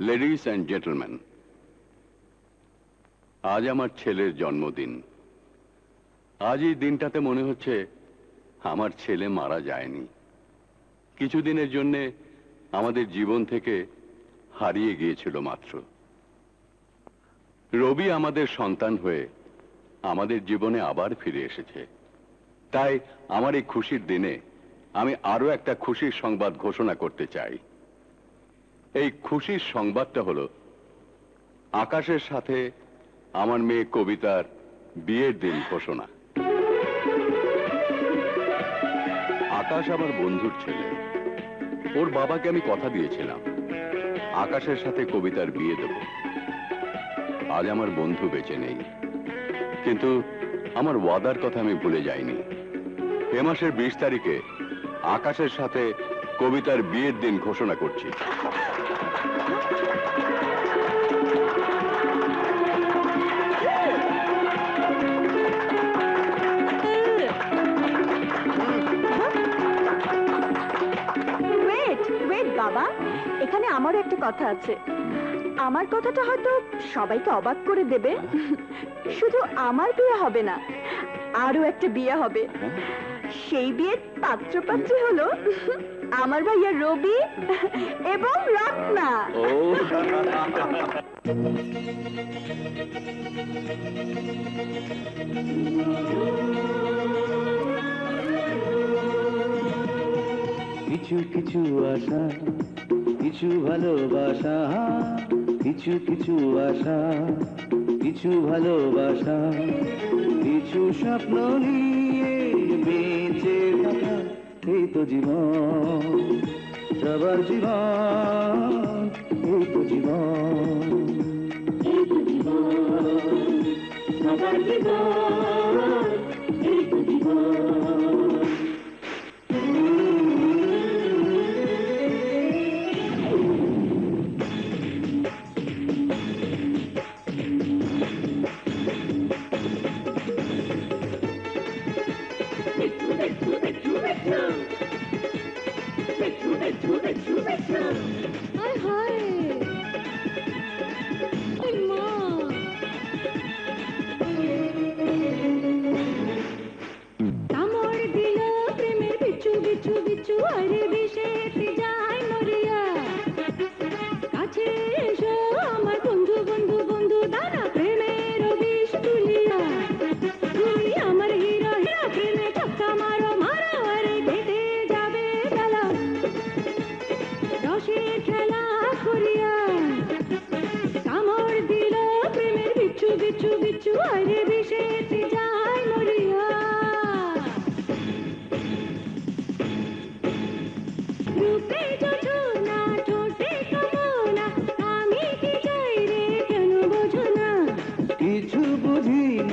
Speaker 8: লেডিস অ্যান্ড জেন্টলম্যান, আজ আমার ছেলের জন্মদিন। আজ এই দিনটাতে মনে হচ্ছে আমার ছেলে মারা যায়নি, কিছুদিনের জন্য আমাদের জীবন থেকে হারিয়ে গিয়েছিল মাত্র। রবি আমাদের সন্তান হয়ে আমাদের জীবনে আবার ফিরে এসেছে। তাই আমার এই খুশির দিনে আমি আরো একটা খুশির সংবাদ ঘোষণা করতে চাই। এই খুশির সংবাদটা হলো, আকাশের সাথে আমার মেয়ে কবিতার বিয়ের দিন ঘোষণা। আকাশ আমার বন্ধুর ছেলে। ওর বাবাকে আমি কথা দিয়েছিলাম আকাশের সাথে কবিতার বিয়ে দেব। আজ আমার বন্ধু বেঁচে নেই, কিন্তু আমার ওয়াদার কথা আমি ভুলে যাইনি। এ মাসের 20 তারিখে আকাশের সাথে কবিতার বিয়ের দিন ঘোষণা করছি।
Speaker 10: বাবা, এখানে আমারও একটা কথা আছে। আমার কথাটা হয়তো সবাইকে অবাক করে দেবে। শুধু আমার বিয়ে হবে না, আরো একটা বিয়ে হবে। সেই বিয়ের পাত্র পাত্রী হলো আমার ভাইয়া রবি এবং রত্না।
Speaker 15: কিছু কিছু আশা, কিছু ভালোবাসা, কিছু কিছু আশা, কিছু ভালোবাসা, কিছু স্বপ্ন নিয়ে বেঁচে থাকা, এই তো জীবন, সবার জীবন, এই তো জীবন, এই তো জীবন, সবার জীবন, এই তো জীবন।
Speaker 16: আমার বন্ধু বন্ধু বন্ধু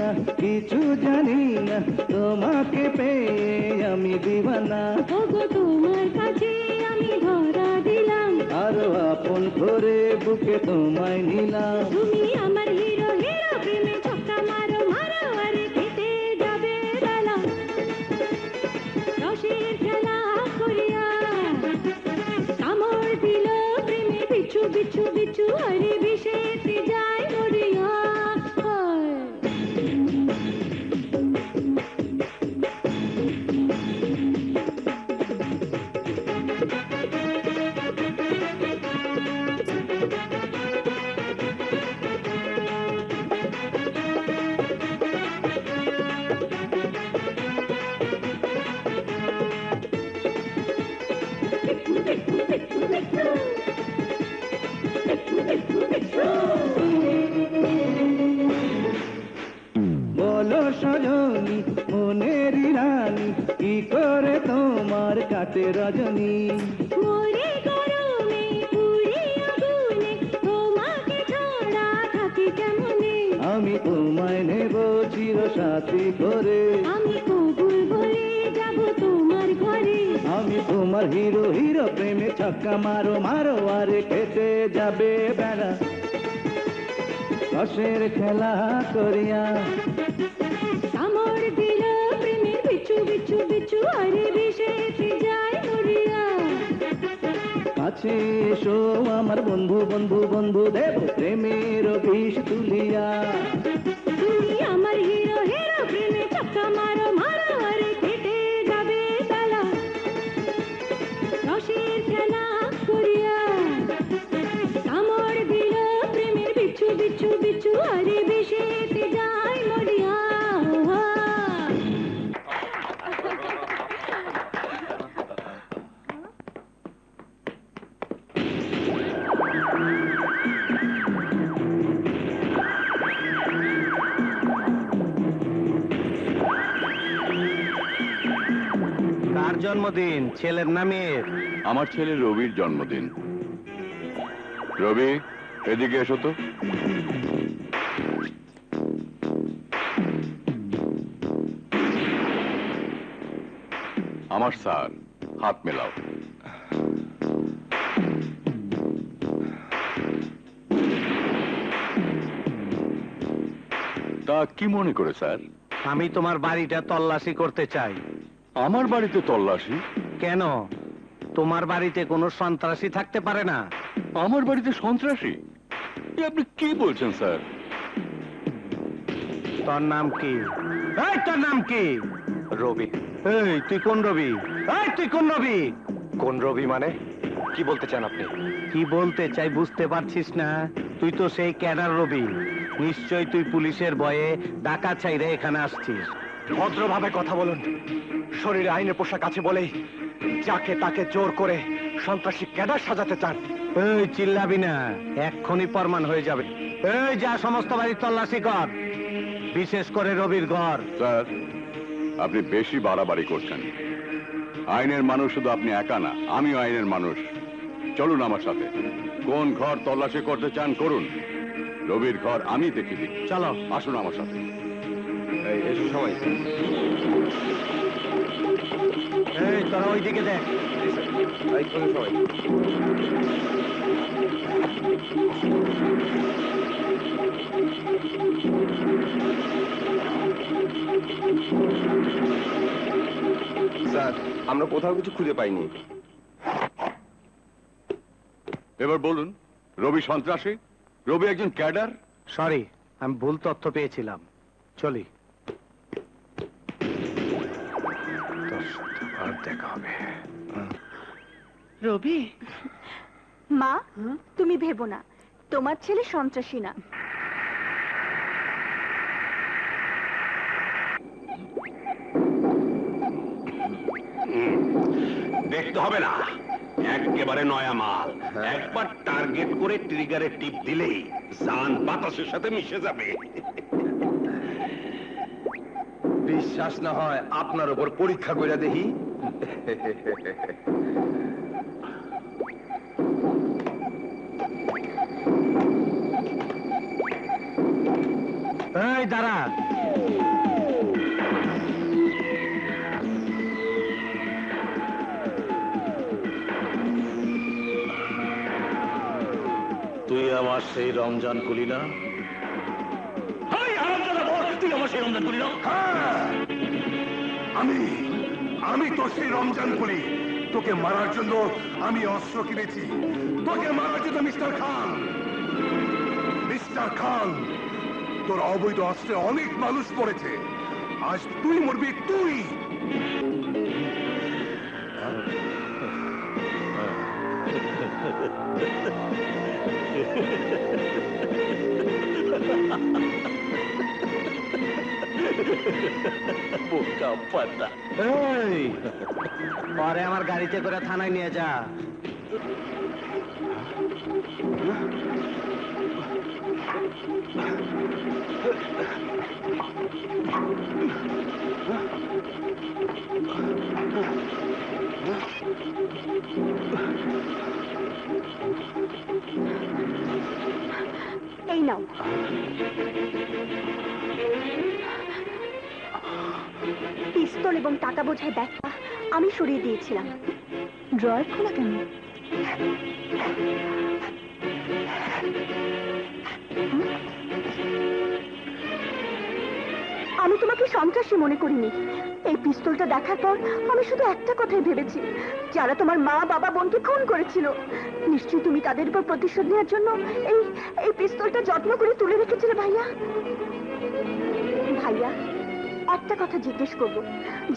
Speaker 15: না, কিছু জানি না, তোমাকে পেয়ে আমি দিবানা।
Speaker 16: ওগো তোমার কাছে আমি ধরা দিলাম,
Speaker 15: আরো আপন করে বুকে তোমায় নিলাম।
Speaker 16: তুমি আমার হিরো, হিরো প্রেমে ছক্কা মারো, মারো আরে কেটে যাবে বেলা। রসের খেলা করিয়া কামড় দিল প্রেমে বিছু বিছু বিছু, আরে বিষেতে যায় মরিয়া।
Speaker 15: বলো সজনী মনের রানী, কি করে তোমার কাটে রজনী।
Speaker 16: মরে গরমে পুড়ে আগুনে, তোমাকে ছাড়া থাকি কেমনে।
Speaker 15: আমি তোমায় নেব চির সাথী করে,
Speaker 16: আমি কবুল বলে যাব তোমার ঘরে।
Speaker 15: আমি তোমার হিরো, হিরো প্রেমে ছক্কা মারো, মারো আরে কেটে যাবে বেড়া। রসের খেলা করিয়া
Speaker 16: কামড় দিল প্রেমে বিছু বিছু বিছু, আরে বিষেতে যায় মরিয়া।
Speaker 15: কাছে এসো আমার বন্ধু, বন্ধু বন্ধু দেব প্রেমের বিষ তুলিয়া।
Speaker 16: তুমি আমার হিরো, হিরো প্রেমে ছক্কা মারো, মারো আরে কেটে যাবে বেলা। রসের খেলা করিয়া কামড় দিল প্রেমের বিছু বিছু বিছু, আরে বিষেতে যায় মরিয়া।
Speaker 1: কার জন্মদিন, ছেলের না মেয়ের?
Speaker 8: আমার ছেলে রবির জন্মদিন। রবি, এদিকে এসো তো। আমার স্যার, হাত মেলাও। তা কি মনে করে স্যার?
Speaker 1: আমি তোমার বাড়িটা তল্লাশি করতে চাই।
Speaker 8: আমার বাড়িতে তল্লাশি?
Speaker 1: কেন, তোমার বাড়িতে কোনো সন্ত্রাসী থাকতে পারে না?
Speaker 8: আমার বাড়িতে সন্ত্রাসী? এ আপনি কি বলছেন স্যার?
Speaker 1: তোর নাম কি? এই তোর নাম কি?
Speaker 7: রবি।
Speaker 1: এই তুই কোন রবি? এই তুই কোন রবি?
Speaker 7: কোন রবি মানে? কি বলতে চান আপনি?
Speaker 1: কি বলতে চাই বুঝতে পারছিস না? তুই তো সেই ক্যাডার রবি। নিশ্চয় তুই পুলিশের ভয়ে ডাকাত চাইরে এখানে আসছিস।
Speaker 6: ভদ্রভাবে কথা বলুন। শরীরে আইনের পোশাক আছে বলেই যাকে তাকে জোর করে সন্ত্রাসী ক্যাডার সাজাতে চান।
Speaker 1: এই চিল্লাবি না, এক্ষুনি প্রমাণ হয়ে যাবে। এই যা সমস্ত বাড়ির তল্লাশি কর, বিশেষ করে রবির ঘর।
Speaker 8: স্যার, আপনি বেশি বাড়াবাড়ি করছেন। আইনের মানুষ শুধু আপনি একা না, আমিও আইনের মানুষ। চলুন আমার সাথে। কোন ঘর তল্লাশি করতে চান করুন, রবির ঘর আমি দেখে দিই।
Speaker 1: চলো,
Speaker 8: আসুন আমার সাথে।
Speaker 18: এই এসো সবাই।
Speaker 1: এই তোরা ওইদিকে দেখ।
Speaker 18: এই চলুন সবাই। স্যার, আমরা কোথাও কিছু খুঁজে পাইনি।
Speaker 8: এবার বলুন, রবি সন্ত্রাসী? রবি একজন ক্যাডার?
Speaker 1: সরি, আমি ভুল তথ্য পেয়েছিলাম। চলি, তোর সাথে আর দেখা হবে।
Speaker 13: রবি,
Speaker 10: মা, তুমি ভেবো না, তোমার ছেলে সন্ত্রাসী না।
Speaker 3: দেখতে হবে না, একেবারে নয়া মাল। একবার টার্গেট করে ট্রিগারে টিপ দিলেই জান বাতাসের সাথে মিশে যাবে।
Speaker 18: বিশ্বাস না হয় আপনার উপর পরীক্ষা করে দেখি।
Speaker 1: এই দাঁড়া,
Speaker 2: আমার সেই রমজান কুলি না? তুই আমার সেই রমজান কুলি না?
Speaker 4: আমি তো সেই রমজান কুলি। তোকে মারার জন্য আমি অস্ত্র কিনেছি। তোকে মারার জন্য মিস্টার খান, তোর অবৈধ অস্ত্রে অনেক মানুষ পড়েছে। আজ তুই মরবি, তুই।
Speaker 1: বোকা পাতা। এই, পরে আমার গাড়িতে করে থানায় নিয়ে যা।
Speaker 10: এই নাও। পিস্তল এবং টাকা বোঝাই ব্যাগটা আমি সরিয়ে দিয়েছিলাম। ড্রয়ার খোলা কেন? আমি তোমাকে সন্ত্রাসী মনে করিনি। এই পিস্তলটা দেখার পর আমি শুধু একটা কথাই ভেবেছি, যারা তোমার মা বাবা বোনকে খুন করেছিল, নিশ্চয়ই তুমি তাদের উপর প্রতিশোধ নেওয়ার জন্য এই পিস্তলটা যত্ন করে তুলে রেখেছিলে। ভাইয়া, একটা কথা জিজ্ঞেস করবো,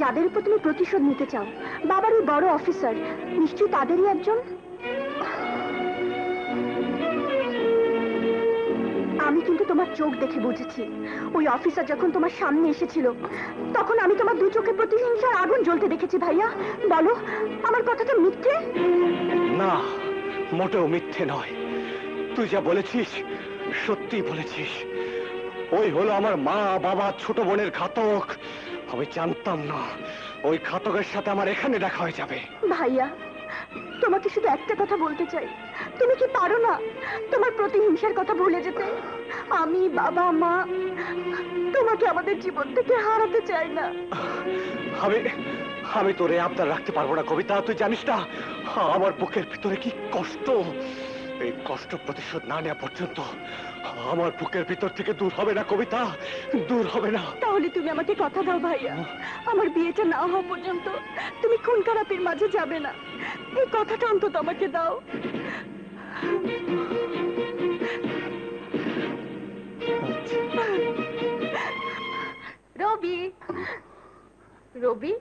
Speaker 10: যাদের উপর তুমি প্রতিশোধ নিতে চাও, বাবার ওই বড় অফিসার, নিশ্চয়ই তাদেরই একজন? আমি কিন্তু তোমার চোখ দেখে বুঝেছি, ওই অফিসার যখন তোমার সামনে এসেছিল তখন আমি তোমার দু চোখে প্রতিহিংসার আগুন জ্বলতে দেখেছি। ভাইয়া, বলো আমার কথাটা মিথ্যে?
Speaker 6: না, মোটেও মিথ্যে নয়। তুই যা বলেছিস সত্যি বলেছিস। ওই হলো আমার মা বাবা ছোট বোনের ঘাতক। আমি জানতাম না ওই ঘাতকের সাথে আমার এখানে দেখা হয়ে যাবে।
Speaker 10: ভাইয়া, তোমাকে শুধু একটা কথা বলতে চাই, তুমি কি পারো না তোমার প্রতিহিংসার কথা ভুলে যেতে? আমি, বাবা, মা তোমাকে আমাদের জীবন থেকে হারাতে চাই না।
Speaker 6: আমি তোরে আবদার রাখতে পারবো না কবিতা। তুই জানিস না আমার বুকের ভিতরে কি কষ্ট। এই কষ্ট প্রতিশোধ না নেওয়া পর্যন্ত আমার বুকের ভিতর থেকে দূর হবে না কবিতা, দূর হবে না।
Speaker 10: তাহলে তুমি আমাকে কথা দাও ভাইয়া, আমার বিয়েটা না হওয়া পর্যন্ত তুমি খুন খারাপের মাঝে যাবে না। এই কথাটা অন্তত আমাকে দাও। রবি, রবি,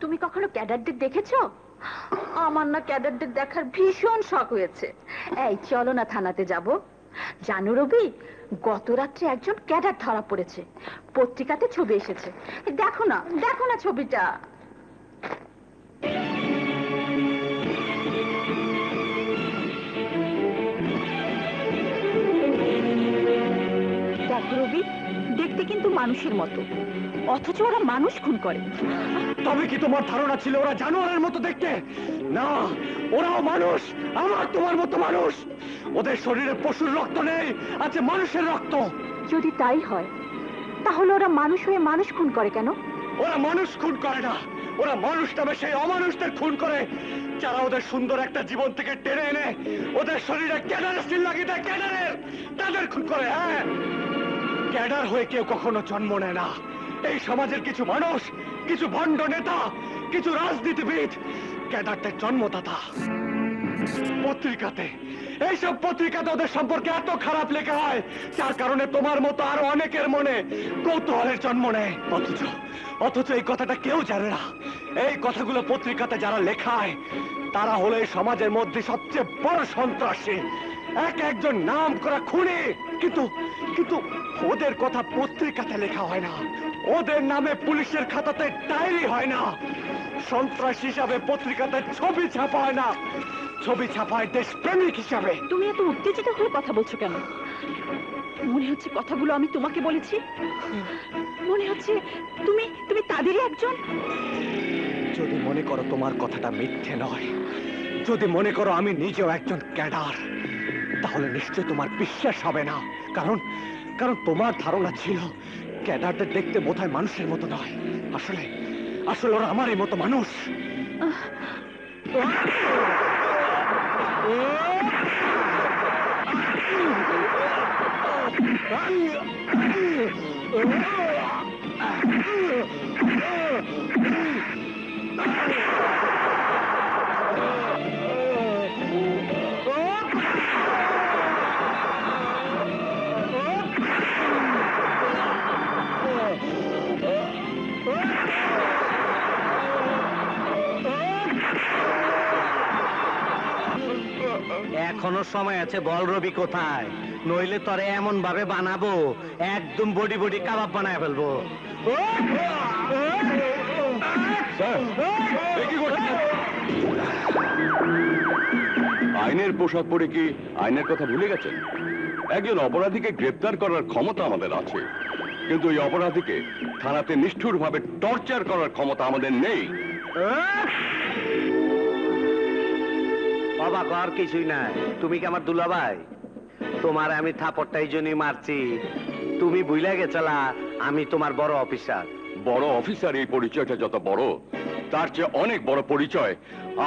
Speaker 10: তুমি কখনো ক্যাডারদের দেখেছো? আমার না ক্যাডারদের দেখার ভীষণ শখ হয়েছে। এই চলো না থানাতে যাব। জানো রবি, গত রাত্রে একজন ক্যাডার ধরা পড়েছে, পত্রিকাতে ছবি এসেছে। দেখো না, দেখো না ছবিটা। দেখো রবি, দেখতে কিন্তু মানুষের মতো, অথচ ওরা মানুষ খুন করে।
Speaker 6: তবে কি তোমার ধারণা ছিল ওরা জানোয়ারের মতো দেখতে? না, ওরাও মানুষ, আমার তোমার মতো মানুষ। ওদের শরীরে পশুর রক্ত নেই, আছে মানুষের রক্ত।
Speaker 10: যদি তাই হয় তাহলে ওরা মানুষ হয়ে মানুষ খুন করে কেন?
Speaker 6: ওরা মানুষ খুন করে না, ওরা মানুষ নামে সেই অমানুষদের খুন করে, যারা ওদের সুন্দর একটা জীবন থেকে টেনে এনে ওদের শরীরে ক্যাডারের সিল লাগিয়ে দেয়। ক্যাডারের, তাদের খুন করে। হ্যাঁ, ক্যাডার হয়ে কেউ কখনো জন্ম নেয় না। এই সমাজের কিছু মানুষ, কিছু ভণ্ড নেতা, কিছু রাজনীতিবিদ ক্যাডারদের জন্মদাতা। পত্রিকাতে, এইসব পত্রিকাতে ওদের সম্পর্কে এত খারাপ লেখা হয়, যার কারণে তোমার মতো আরো অনেকের মনে কৌতূহলের জন্ম নেয়। অথচ এই কথাটা কেউ জানে না। এই কথাগুলো পত্রিকাতে যারা লেখায় তারা হলো এই সমাজের মধ্যে সবচেয়ে বড় সন্ত্রাসী, একজন নাম করা খুনি। কিন্তু কিন্তু ওদের কথা পত্রিকাতে লেখা হয় না, ওদের নামে পুলিশের খাতাতে ডায়েরি হয় না, সন্ত্রাস হিসাবে পত্রিকাতে ছবি ছাপা হয় না, ছবি ছাপায় দেশপ্রেমিক হিসাবে।
Speaker 5: তুমি এত উত্তেজিত হয়ে কথা বলছো কেন? মনে হচ্ছে কথাগুলো আমি তোমাকে বলেছি। মনে হচ্ছে তুমি তুমি তাদেরই একজন।
Speaker 6: যদি মনে করো তোমার কথাটা মিথ্যে নয়, যদি মনে করো আমি নিজেও একজন ক্যাডার, তাহলে নিশ্চয় তোমার বিশ্বাস হবে না। কারণ কারণ তোমার ধারণা ছিল ক্যাডারদের দেখতে বোধহয় মানুষের মতো নয়। আসলে আসলে ওরা আমারই মতো মানুষ।
Speaker 1: এখনো সময় আছে, বল রবি কোথায়? নইলে তোরে এমন ভাবে বানাবো, একদম বডি বডি কাবাব বানায় ফেলবো।
Speaker 8: আইনের পোশাক পরে কি আইনের কথা ভুলে গেছেন? একজন অপরাধীকে গ্রেপ্তার করার ক্ষমতা আমাদের আছে, কিন্তু এই অপরাধীকে থানাতে নিষ্ঠুরভাবে টর্চার করার ক্ষমতা আমাদের নেই।
Speaker 1: অবাক আর কিছুই নাই। তুমি কি আমার দুলাভাই? তোমার আমি থাপড়টাই জন্যই মারছি। তুমি ভুলে গেছলা আমি তোমার বড় অফিসার।
Speaker 8: বড় অফিসার এই পরিচয়টা যত বড়, তার চেয়ে অনেক বড় পরিচয়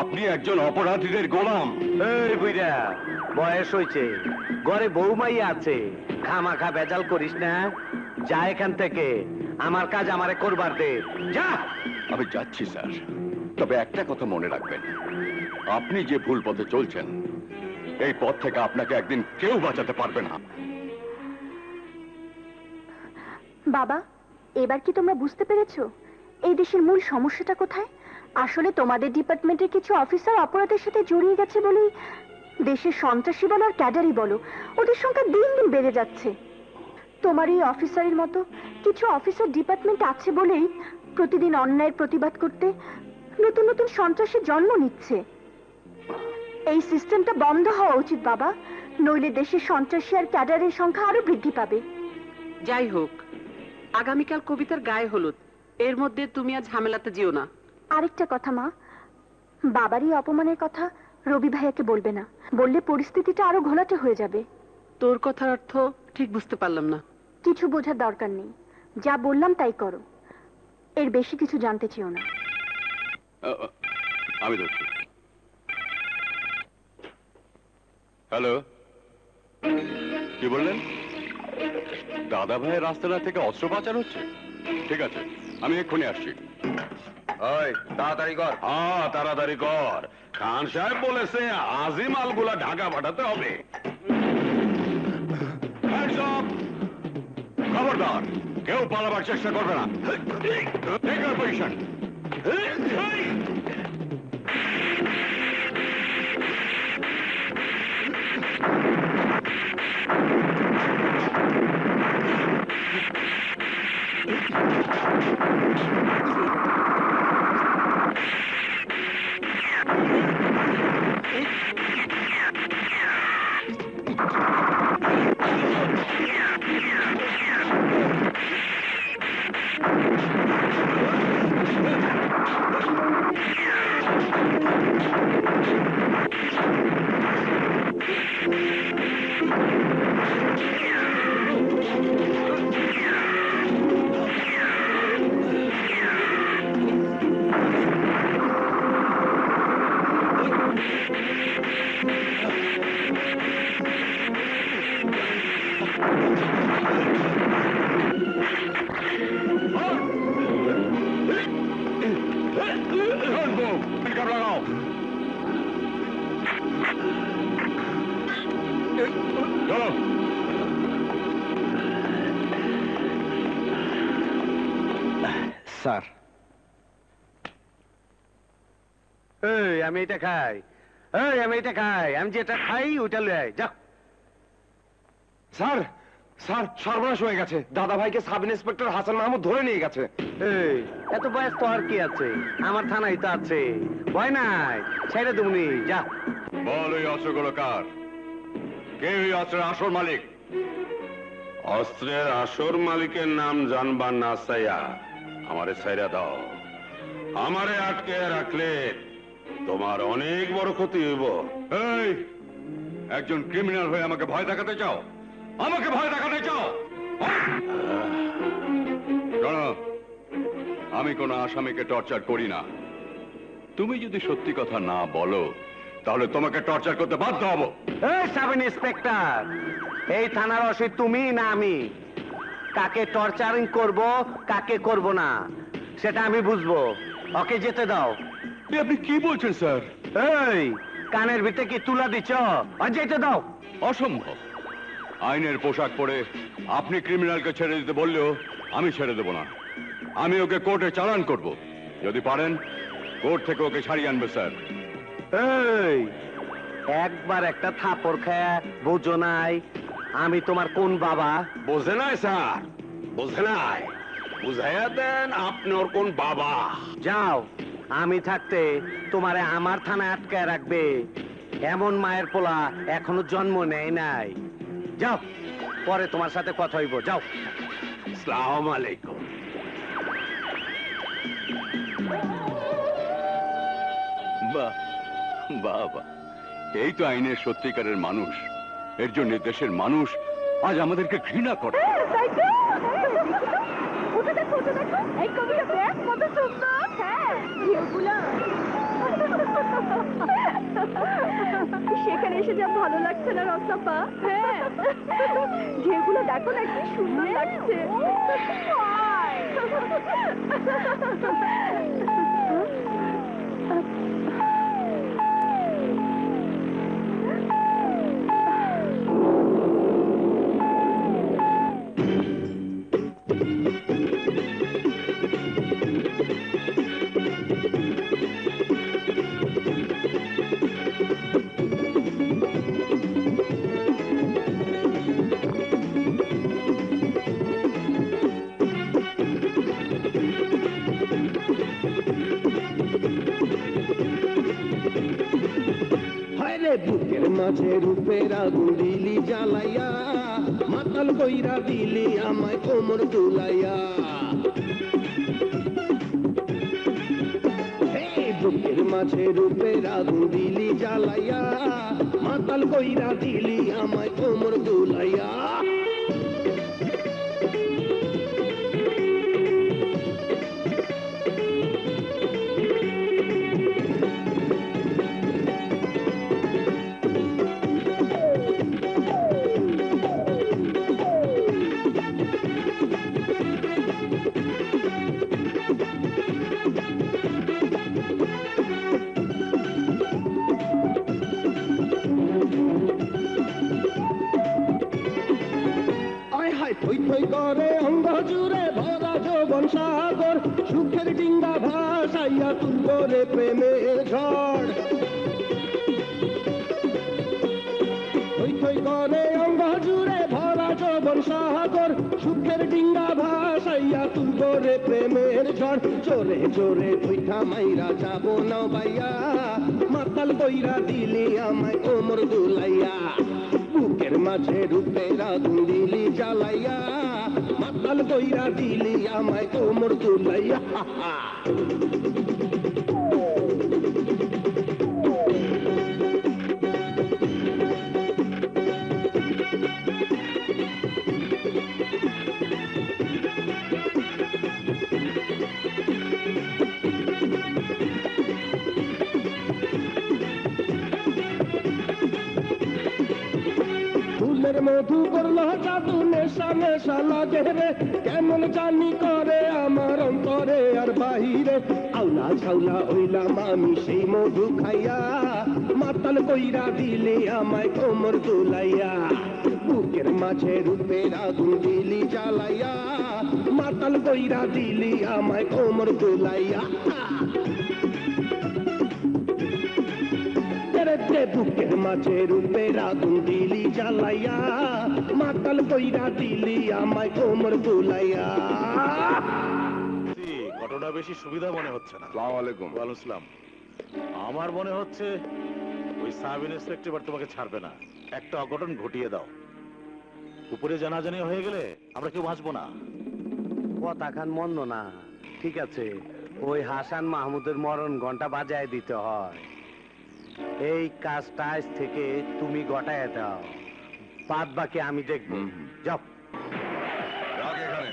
Speaker 8: আপনি একজন অপরাধীদের গোলাম।
Speaker 1: এই বুইড়া, বয়স হয়েছে, ঘরে বৌমাই আছে, খামাখা বেজাল করিস না। যা এখান থেকে, আমার কাজ আমারে করবার দে, যা।
Speaker 8: আমি যাচ্ছি স্যার, তবে একটা কথা মনে রাখবেন, আপনি যে ভুল পথে চলছেন, এই পথ থেকে আপনাকে একদিন কেউ বাঁচাতে পারবে না।
Speaker 10: বাবা, এবার কি তোমরা বুঝতে পেরেছো এই দেশের মূল সমস্যাটা কোথায়? আসলে তোমাদের ডিপার্টমেন্টের কিছু অফিসার অপরাধের সাথে জড়িয়ে গেছে বলেই দেশের সন্ত্রাসী বলো আর ক্যাডারই বলো, ওদের সংখ্যা দিন দিন বেড়ে যাচ্ছে। তোমার এই অফিসারের মতো কিছু অফিসার ডিপার্টমেন্ট আছে বলেই প্রতিদিন অন্যায়ের প্রতিবাদ করতে নতুন নতুন সন্ত্রাসী জন্ম নিচ্ছে। এই সিস্টেমটা বন্ধ হওয়া উচিত বাবা, নইলে দেশের সন্ত্রাসী আর ক্যাডারের সংখ্যা আরো বৃদ্ধি পাবে।
Speaker 13: যাই হোক, আগামীকাল কবিতার গায়ে হলুদ, এর মধ্যে তুমি আর ঝামেলাতে যেও না।
Speaker 10: আরেকটা কথা মা, বাবার এই অপমানের কথা রবি ভাইয়াকে বলবে না, বললে পরিস্থিতিটা আরো ঘোলাটে হয়ে যাবে।
Speaker 13: তোর কথার অর্থ ঠিক বুঝতে পারলাম না।
Speaker 10: কিছু বোঝার দরকার নেই, যা বললাম তাই করো, এর বেশি কিছু জানতে চেও না।
Speaker 8: আমি ধরছি। হ্যালো, কি বললেন? দাদা ভাইয়ের রাস্তাটা থেকে অস্ত্র পাচার হচ্ছে? ঠিক আছে, আমি এক্ষুনি আসছি।
Speaker 3: ওই তাড়াতাড়ি কর। হ্যাঁ, তাড়াতাড়ি কর। খান সাহেব বলেছে আজই মালগুলা ঢাকা পাঠাতে হবে। এই সব, খবরদার কেউ পালাবার চেষ্টা করবে না। Take your position.
Speaker 1: স্যার, এই আমি এটা খাই, এই আমি এটা খাই, আমি যেটা খাই ওইটা লয়ে আয়, যা।
Speaker 7: স্যার, স্যার সর্বনাশ হয়ে গেছে, দাদা ভাইকে সাব ইন্সপেক্টর হাসান মাহমুদ ধরে নিয়ে গেছে।
Speaker 1: এই এত বয়স তো আর কি আছে, আমার থানায় তো আছে, ভয় নাই, ছেড়ে তুমি, যা।
Speaker 8: বল ওই অস্ত্রগুলো কার? কে ওই অস্ত্রের আসল মালিক?
Speaker 3: অস্ত্রের আসর মালিকের নাম জানবার না চাইয়া আমারে ছাইরা দাও। আমারে আটকে রাখলে তোমার অনেক বড় ক্ষতি হইব।
Speaker 8: এই, একজন ক্রিমিনাল হয়ে আমাকে ভয় দেখাতে চাও? আমাকে ভয় দেখাতে চাও? শোনো, আমি কোনো আসামিকে টর্চার করি না। তুমি যদি সত্যি কথা না বলো, তাহলে তোমাকে টর্চার করতে বাধ্য হব।
Speaker 1: এই সাব ইন্সপেক্টর, এই থানার ওসি তুমি না আমি? কাকে টর্চারিং করব কাকে করব না সেটা আমি বুঝবো। ওকে যেতে দাও।
Speaker 8: আপনি কি বলছেন স্যার?
Speaker 1: এই কানের ভিতরে কি তুলা দিচ্ছ? আর যেতে দাও।
Speaker 8: অসম্ভব। আইনের পোশাক পরে আপনি ক্রিমিনালকে ছেড়ে দিতে বললেও আমি ছেড়ে দেব না। আমি ওকে কোর্টে চালান করব। যদি পারেন কোর্ট থেকে ওকে ছাড়িয়ে আনবে স্যার।
Speaker 1: এই একবার একটা থাপড় খায়া বুঝো নাই আমি তোমার কোন বাবা?
Speaker 3: বোঝে নাই স্যার, বোঝে নাই। বুঝাইয়া দেন আপনি ওর কোন বাবা।
Speaker 1: যাও, আমি থাকতে তোমারে আমার থানায় আটকায় রাখবে এমন মায়ের পোলা এখনো জন্ম নেয় নাই। যাও, পরে তোমার সাথে কথা হইব। যাও।
Speaker 3: আসসালামু আলাইকুম।
Speaker 8: বাহ বাবা, এই তো আইনের সত্যিকারের মানুষ। এর জন্য দেশের মানুষ আজ আমাদেরকে ঘৃণা করে।
Speaker 10: সেখানে এসে যা ভালো লাগছে না রসাপা। হ্যাঁ, ঢেউগুলো দেখো না কি সুন্দর লাগছে।
Speaker 15: বুকের মাঝে রূপের আগুন দিলি জ্বালাইয়া, মাতাল কইরা দিলি আমায় কোমর দুলাইয়া। বুকের মাঝে রূপের আগুন দিলি জ্বালাইয়া, মাতাল কইরা দিলি আমায় কোমর দুলাইয়া। থই থই করে অঙ্গ জুড়ে ভরা যৌবন সাগর, সুখের ডিঙ্গা ভাসাইয়া তুলব রে প্রেমের ঝড়। থই থই করে অঙ্গ জুড়ে ভরা যৌবন সাগর, সুখের ডিঙ্গা ভাসাইয়া তুলব রে প্রেমের ঝড়। জোরে জোরে বৈঠা মাইরা যাব না বাইয়া, মাতাল কইরা দিলি আমায় কোমর দুলাইয়া। বুকের মাঝে রূপের আগুন দিলি জ্বালাইয়া, মাতাল কইরা দিলি আমায় কোমর দুলাইয়া। ফুলের মধু করল জাদু, নেশা নেশা লাগে রে, কেমন জানি করে আমার অন্তরে আর বাহিরে। আউলা ঝাউলা হইলাম আমি সেই মধু খাইয়া, মাতাল কইরা দিলি আমায় কোমর দুলাইয়া। বুকের মাঝে রূপের আগুন দিলি জ্বালাইয়া, মাতাল কইরা দিলি আমায় কোমর দুলাইয়া। বুকের মাঝে রূপের আগুন দিলি জ্বালাইয়া, মাতাল কইরা দিলি আমায় কোমর দুলাইয়া।
Speaker 2: ঘটনা বেশি সুবিধা মনে হচ্ছে না।
Speaker 8: আসসালামু আলাইকুম।
Speaker 2: ওয়ালাইকুম আসসালাম। আমার মনে হচ্ছে ওই সাব ইন্সপেক্টর তোমাকে ছাড়বে না। একটা অঘটন ঘটিয়ে দাও, উপরে জানাজানি হয়ে গেলে আমরা কেউ বাঁচবো না।
Speaker 1: কথা খান মন্দ না, ঠিক আছে। ওই হাসান মাহমুদের মরণ ঘন্টা বাজায় দিতে হয়। এই কাজটা আজ থেকে তুমি গটায় দাও, বাদ বাকি আমি দেখব। যাও।
Speaker 8: রাখ এখানে।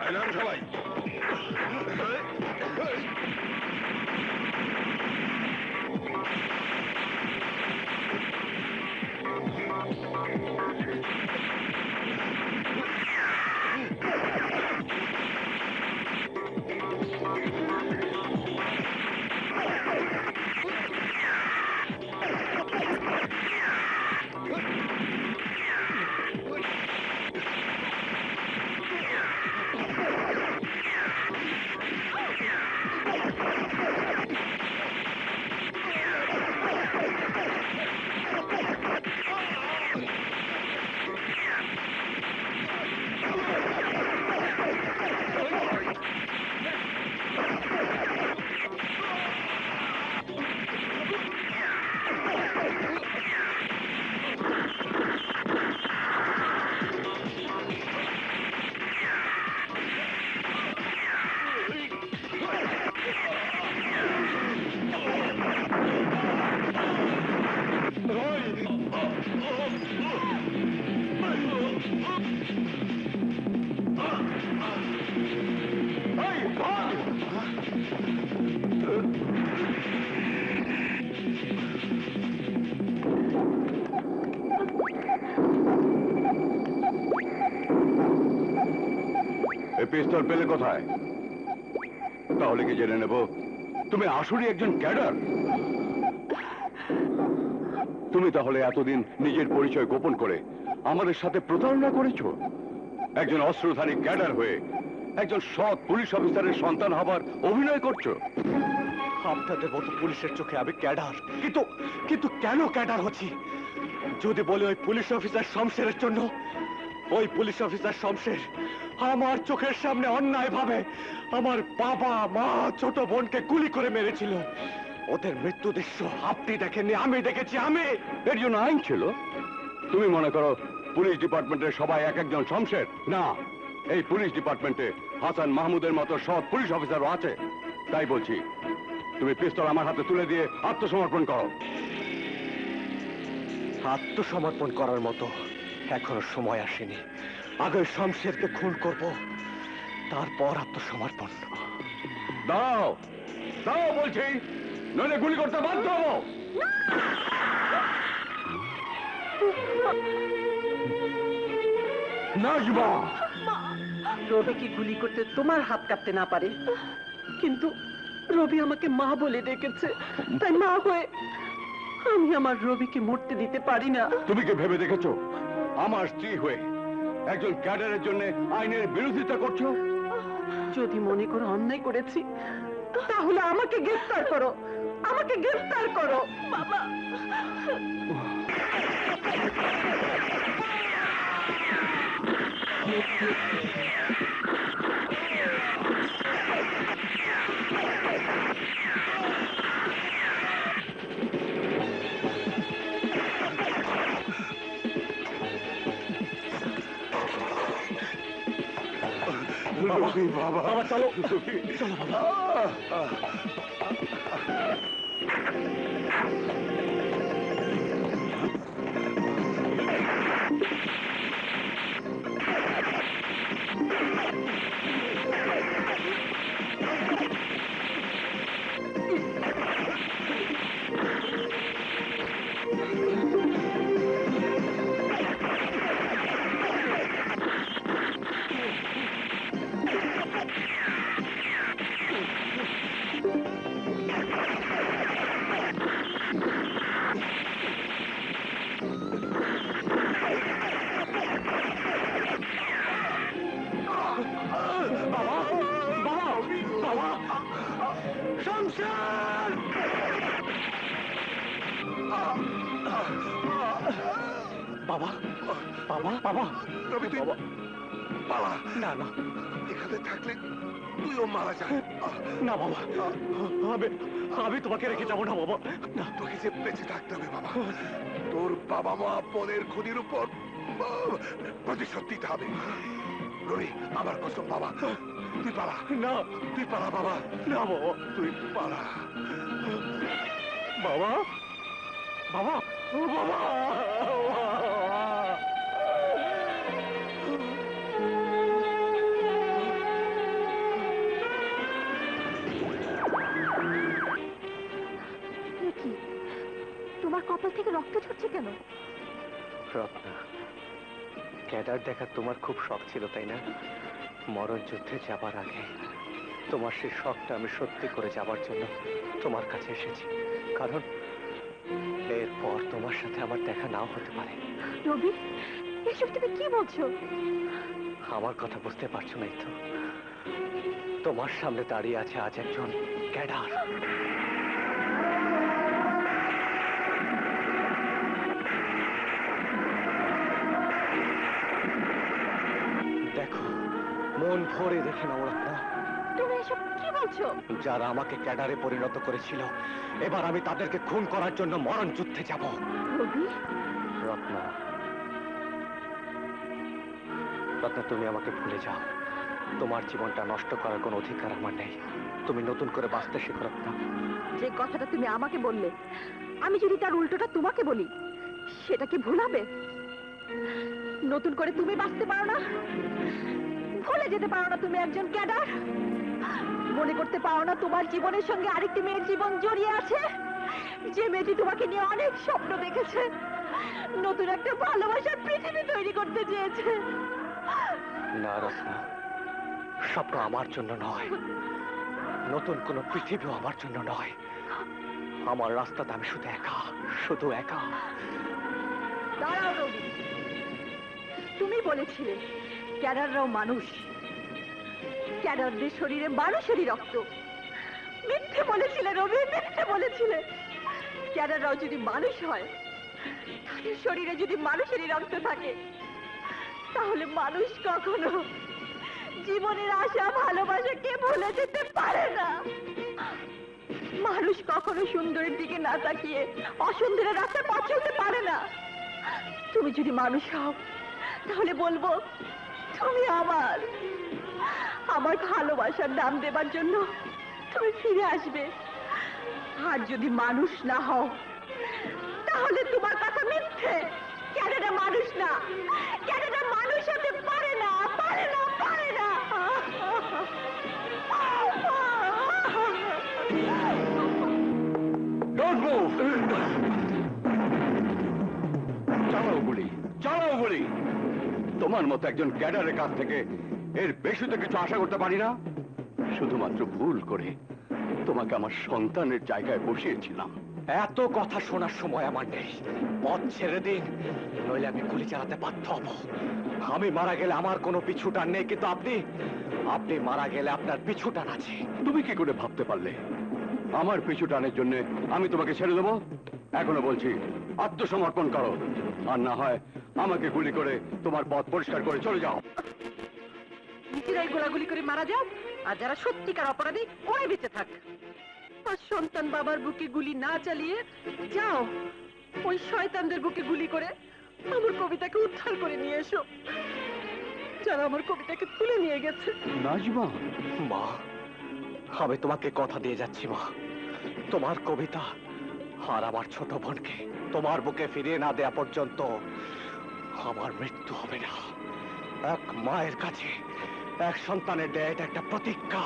Speaker 8: আইলাম সবাই। এই পিস্তল পেলে কোথায়? তাহলে কি জেনে নেব তুমি আসলে একজন ক্যাডার? তুমি তাহলে এতদিন নিজের পরিচয় গোপন করে আমাদের সাথে প্রতারণা করেছো? একজন অস্ত্রধারী ক্যাডার হয়ে একজন সৎ পুলিশ অফিসারের সন্তান হবার অভিনয় করছো।
Speaker 6: আপনাদের মতো পুলিশের চোখে আমি ক্যাডার, কিন্তু কিন্তু কেন ক্যাডার হচ্ছি? যদি বলে ওই পুলিশ অফিসার শমশেরের জন্য, ওই পুলিশ অফিসার শমশের আমার চোখের সামনে অন্যায় ভাবে আমার বাবা মা ছোট বোনকে গুলি করে মেরেছিল। ওদের মৃত্যু দৃশ্য আপনি দেখেননি, আমি দেখেছি। আমি
Speaker 8: এর জন্য আইন ছিল। তুমি মনে করো পুলিশ ডিপার্টমেন্টের সবাই এক একজন শমশের? না, এই পুলিশ ডিপার্টমেন্টে হাসান মাহমুদের মতো সৎ পুলিশ অফিসারও আছে। তাই বলছি তুমি পিস্তল আমার হাতে তুলে দিয়ে আত্মসমর্পণ করো।
Speaker 6: আত্মসমর্পণ করার মতো এখনো সময় আসেনি। আগে শমশেরকে খুন করব, তারপর আত্মসমর্পণ।
Speaker 8: দাও দাও বলছি, নইলে গুলি করতে বাধ্য হবো। নাজমা,
Speaker 13: রবি কি গুলি করতে তোমার হাত কাটতে না পারে? কিন্তু রবি আমাকে মা বলে ডেকেছে, তাই মা হয়ে আমি আমার রবিকে মরতে দিতে পারি না।
Speaker 8: তুমি কি ভেবে দেখেছো আমার স্ত্রী হয়ে একজন ক্যাডারের জন্য আইনের বিরোধিতা করছো?
Speaker 13: যদি মনে করো অন্যায় করেছি, তাহলে আমাকে গ্রেফতার করো, আমাকে গ্রেফতার করো। বাবা,
Speaker 4: বাবা বাবা চলো চলো বাবা।
Speaker 6: বাবা বাবা বাবা
Speaker 4: রবি তুই পালা।
Speaker 6: না না,
Speaker 4: এখানে থাকলে তুইও মারা যাবে।
Speaker 6: না বাবা, আমি তোমাকে রেখে যাবো না বাবা। না,
Speaker 4: তোকে যে বেঁচে থাকতে হবে বাবা। তোর বাবা মা বোনের খুনির উপর প্রতিশোধ দিতে হবে। রবি আমার কসম বাবা, তুই পালা।
Speaker 6: না
Speaker 4: তুই পালা বাবা।
Speaker 6: না বাবা,
Speaker 4: তুই পালা
Speaker 6: বাবা বাবা বাবা।
Speaker 10: তোমার কপাল থেকে রক্ত ঝরছে কেন?
Speaker 6: রত্না, ক্যাডার দেখার তোমার খুব শখ ছিল তাই না? মরণ যুদ্ধে যাবার আগে তোমার সেই শখটা আমি সত্যি করে যাবার জন্য তোমার কাছে এসেছি। কারণ এরপর তোমার সাথে আমার দেখা নাও হতে পারে।
Speaker 10: রবি, এসব তুমি কি বলছো?
Speaker 6: আমার কথা বুঝতে পারছো নাই তো? তোমার সামনে দাঁড়িয়ে আছে আজ একজন ক্যাডার। দেখো, মন ভরে দেখে নাও রত্না।
Speaker 10: তুমি এসব কি বলছো?
Speaker 6: যারা আমাকে ক্যাডারে পরিণত করেছিল, এবার আমি তাদেরকে খুন করার জন্য মরণ যুদ্ধে যাব।
Speaker 10: রবি,
Speaker 6: রত্না, রত্না, তুমি আমাকে ভুলে যাও। তোমার জীবনটা নষ্ট করার কোনো অধিকার আমার নেই। তুমি নতুন করে বাঁচতে শেখো রত্না।
Speaker 10: যে কথাটা তুমি আমাকে বললে, আমি যদি তার উল্টোটা তোমাকে বলি, সেটা কি ভুল হবে?
Speaker 5: নতুন করে তুমি বাঁচতে পারো না? ভুলে যেতে পারো না তুমি একজন ক্যাডার? মনে করতে পারো না তোমার জীবনের সঙ্গে আরেকটি মেয়ের জীবন জড়িয়ে আছে, যে মেয়েটি তোমাকে নিয়ে অনেক স্বপ্ন দেখেছে, নতুন একটা ভালোবাসার পৃথিবী তৈরি করতে চেয়েছে?
Speaker 6: না রত্না, স্বপ্ন আমার জন্য নয়, নতুন কোন পৃথিবীও আমার জন্য নয়। আমার রাস্তাতে আমি শুধু একা, শুধু একা।
Speaker 5: দাঁড়াও রবি, তুমি বলেছিলে ক্যাডাররাও মানুষ, ক্যাডারদের শরীরে মানুষেরই রক্ত। মিথ্যে বলেছিলে রবি, মিথ্যে বলেছিলে। ক্যাডাররাও যদি মানুষ হয়, তাদের শরীরে যদি মানুষেরই রক্ত থাকে, তাহলে মানুষ কখনো জীবনের আশা ভালোবাসাকে ভুলে যেতে পারে না। মানুষ কখনো সুন্দরের দিকে না তাকিয়ে অসুন্দরের রাস্তায় পথ চলতে পারে না। তুমি যদি মানুষ হও, তাহলে বলবো তুমি আমার ভালোবাসার নাম দেবার জন্য তুমি ফিরে আসবে। আর যদি মানুষ না হও, তাহলে তোমার কথা মিথ্যে। ক্যাডাররা মানুষ না, ক্যাডাররা মানুষ হতে পারে না, পারে না, পারে না।
Speaker 8: Don't move! চালাও গুলি, চালাও গুলি। তোমার মতো একজন ক্যাডারের কাছ থেকে এর বেশি তো কিছু আশা করতে পারি না। শুধুমাত্র ভুল করে তোমাকে আমার সন্তানের জায়গায় বসিয়েছিলাম।
Speaker 6: এত কথা শোনার সময় আমার নেই, পথ ছেড়ে দিন, নইলে আমি গুলি চালাতে বাধ্য হব। আমি মারা গেলে আমার কোনো পিছুটান নেই, কিন্তু আপনি মারা গেলে আপনার পিছুটান আছে।
Speaker 8: তুমি কি করে ভাবতে পারলে আমার পিছু টানের জন্য আমি তোমাকে ছেড়ে দেবো? এখনো বলছি, আত্মসমর্পণ করো, আর না হয় আমাকে গুলি করে তোমার পথ পরিষ্কার করে চলে যাও।
Speaker 13: নিজেরাই গোলাগুলি করে মারা যাও, আর যারা সত্যিকার অপরাধী ওরাই বেঁচে থাক। আর সন্তান বাবার বুকে গুলি না চালিয়ে যাও ওই শয়তানদের বুকে গুলি করে আমার কবিতাকে উদ্ধার করে নিয়ে এসো, যারা আমার কবিতাকে তুলে নিয়ে গেছে।
Speaker 8: নাজমা,
Speaker 6: মা, আমি তোমাকে কথা দিয়ে যাচ্ছি মা, তোমার কবিতা আর আমার ছোট বোনকে তোমার বুকে ফিরিয়ে না দেয়া পর্যন্ত আমার মৃত্যু হবে না। এক মায়ের কাছে এক সন্তানের দেয়া এটা একটা প্রতিজ্ঞা।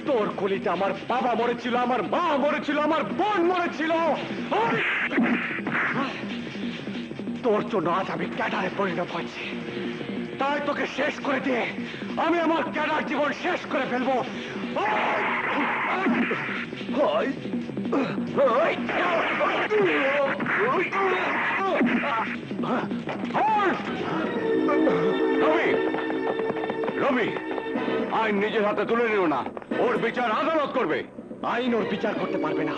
Speaker 6: তোর কলিতে আমার বাবা মরেছিল, আমার মা মরেছিল, আমার বোন মরেছিল। তোর জন্য আজ আমি ক্যাডারে পরিণত হয়েছি। তাই তোকে শেষ করে দিয়ে আমি আমার ক্যাডার জীবন শেষ করে ফেলবো।
Speaker 8: রবি, আইন নিজের হাতে তুলে নিও না, ওর বিচার আদালত করবে।
Speaker 6: আইন ওর বিচার করতে পারবে না।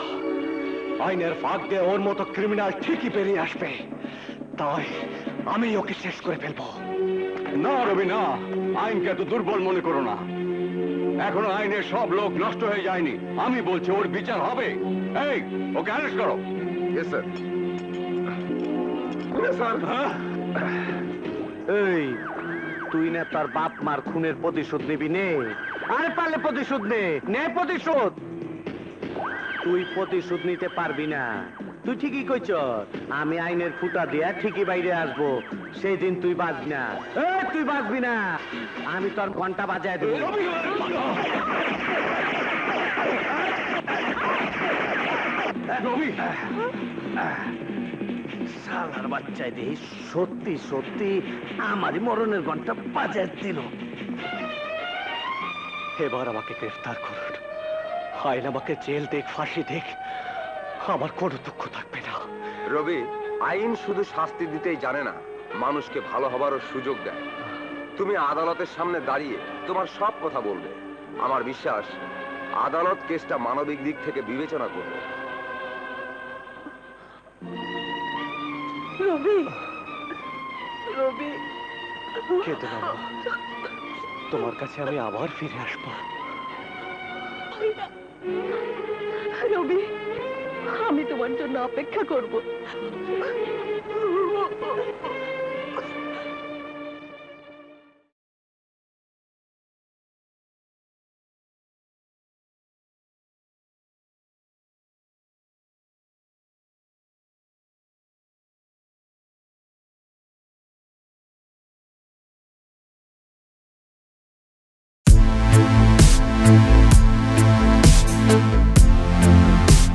Speaker 6: আইনের ফাঁক দিয়ে ওর মতো ক্রিমিনাল ঠিকই বেরিয়ে আসবে। তাই আমি ওকে শেষ করে ফেলবো।
Speaker 8: না রবি না, আইনকে এত দুর্বল মনে করো না। এখনো আইনের সব লোক নষ্ট হয়ে যায়নি। আমি বলছি ওর বিচার হবে। এই, ওকে অ্যারেস্ট করো।
Speaker 1: এই, তুই না তার বাপ মার খুনের প্রতিশোধ নিবি নে? আরে পারলে প্রতিশোধ নে প্রতিশোধ। তুই প্রতিশোধ নিতে পারবি না। তুই ঠিকই কইছ, আমি আইনের ফুটা দিয়া ঠিকই বাইরে আসবো। সেই দিন তুই বাঁচবি না। তুই বাঁচবি না, আমি তোর ঘন্টা বাজায় দেবো। শালার বাচ্চায় দেখি সত্যি সত্যি আমারই মরণের ঘন্টা বাজায় দিল।
Speaker 6: এবার আমাকে গ্রেফতার করুন। আইন আমাকে জেল দেখ, ফাঁসি দেখ, আমার কোনো দুঃখ থাকবে না।
Speaker 18: রবি, আইন শুধু শাস্তি দিতেই জানে না, মানুষকে ভালো হবারও সুযোগ দেয়। তুমি আদালতের সামনে দাঁড়িয়ে তোমার সব কথা বলবে। আমার বিশ্বাস আদালত কেসটা মানবিক দিক থেকে বিবেচনা করবে।
Speaker 13: রবি, রবি,
Speaker 6: কেঁদো না মা। তোমার কাছে আমি আবার ফিরে আসবো।
Speaker 5: রবি, আমি তোমার জন্য অপেক্ষা করব।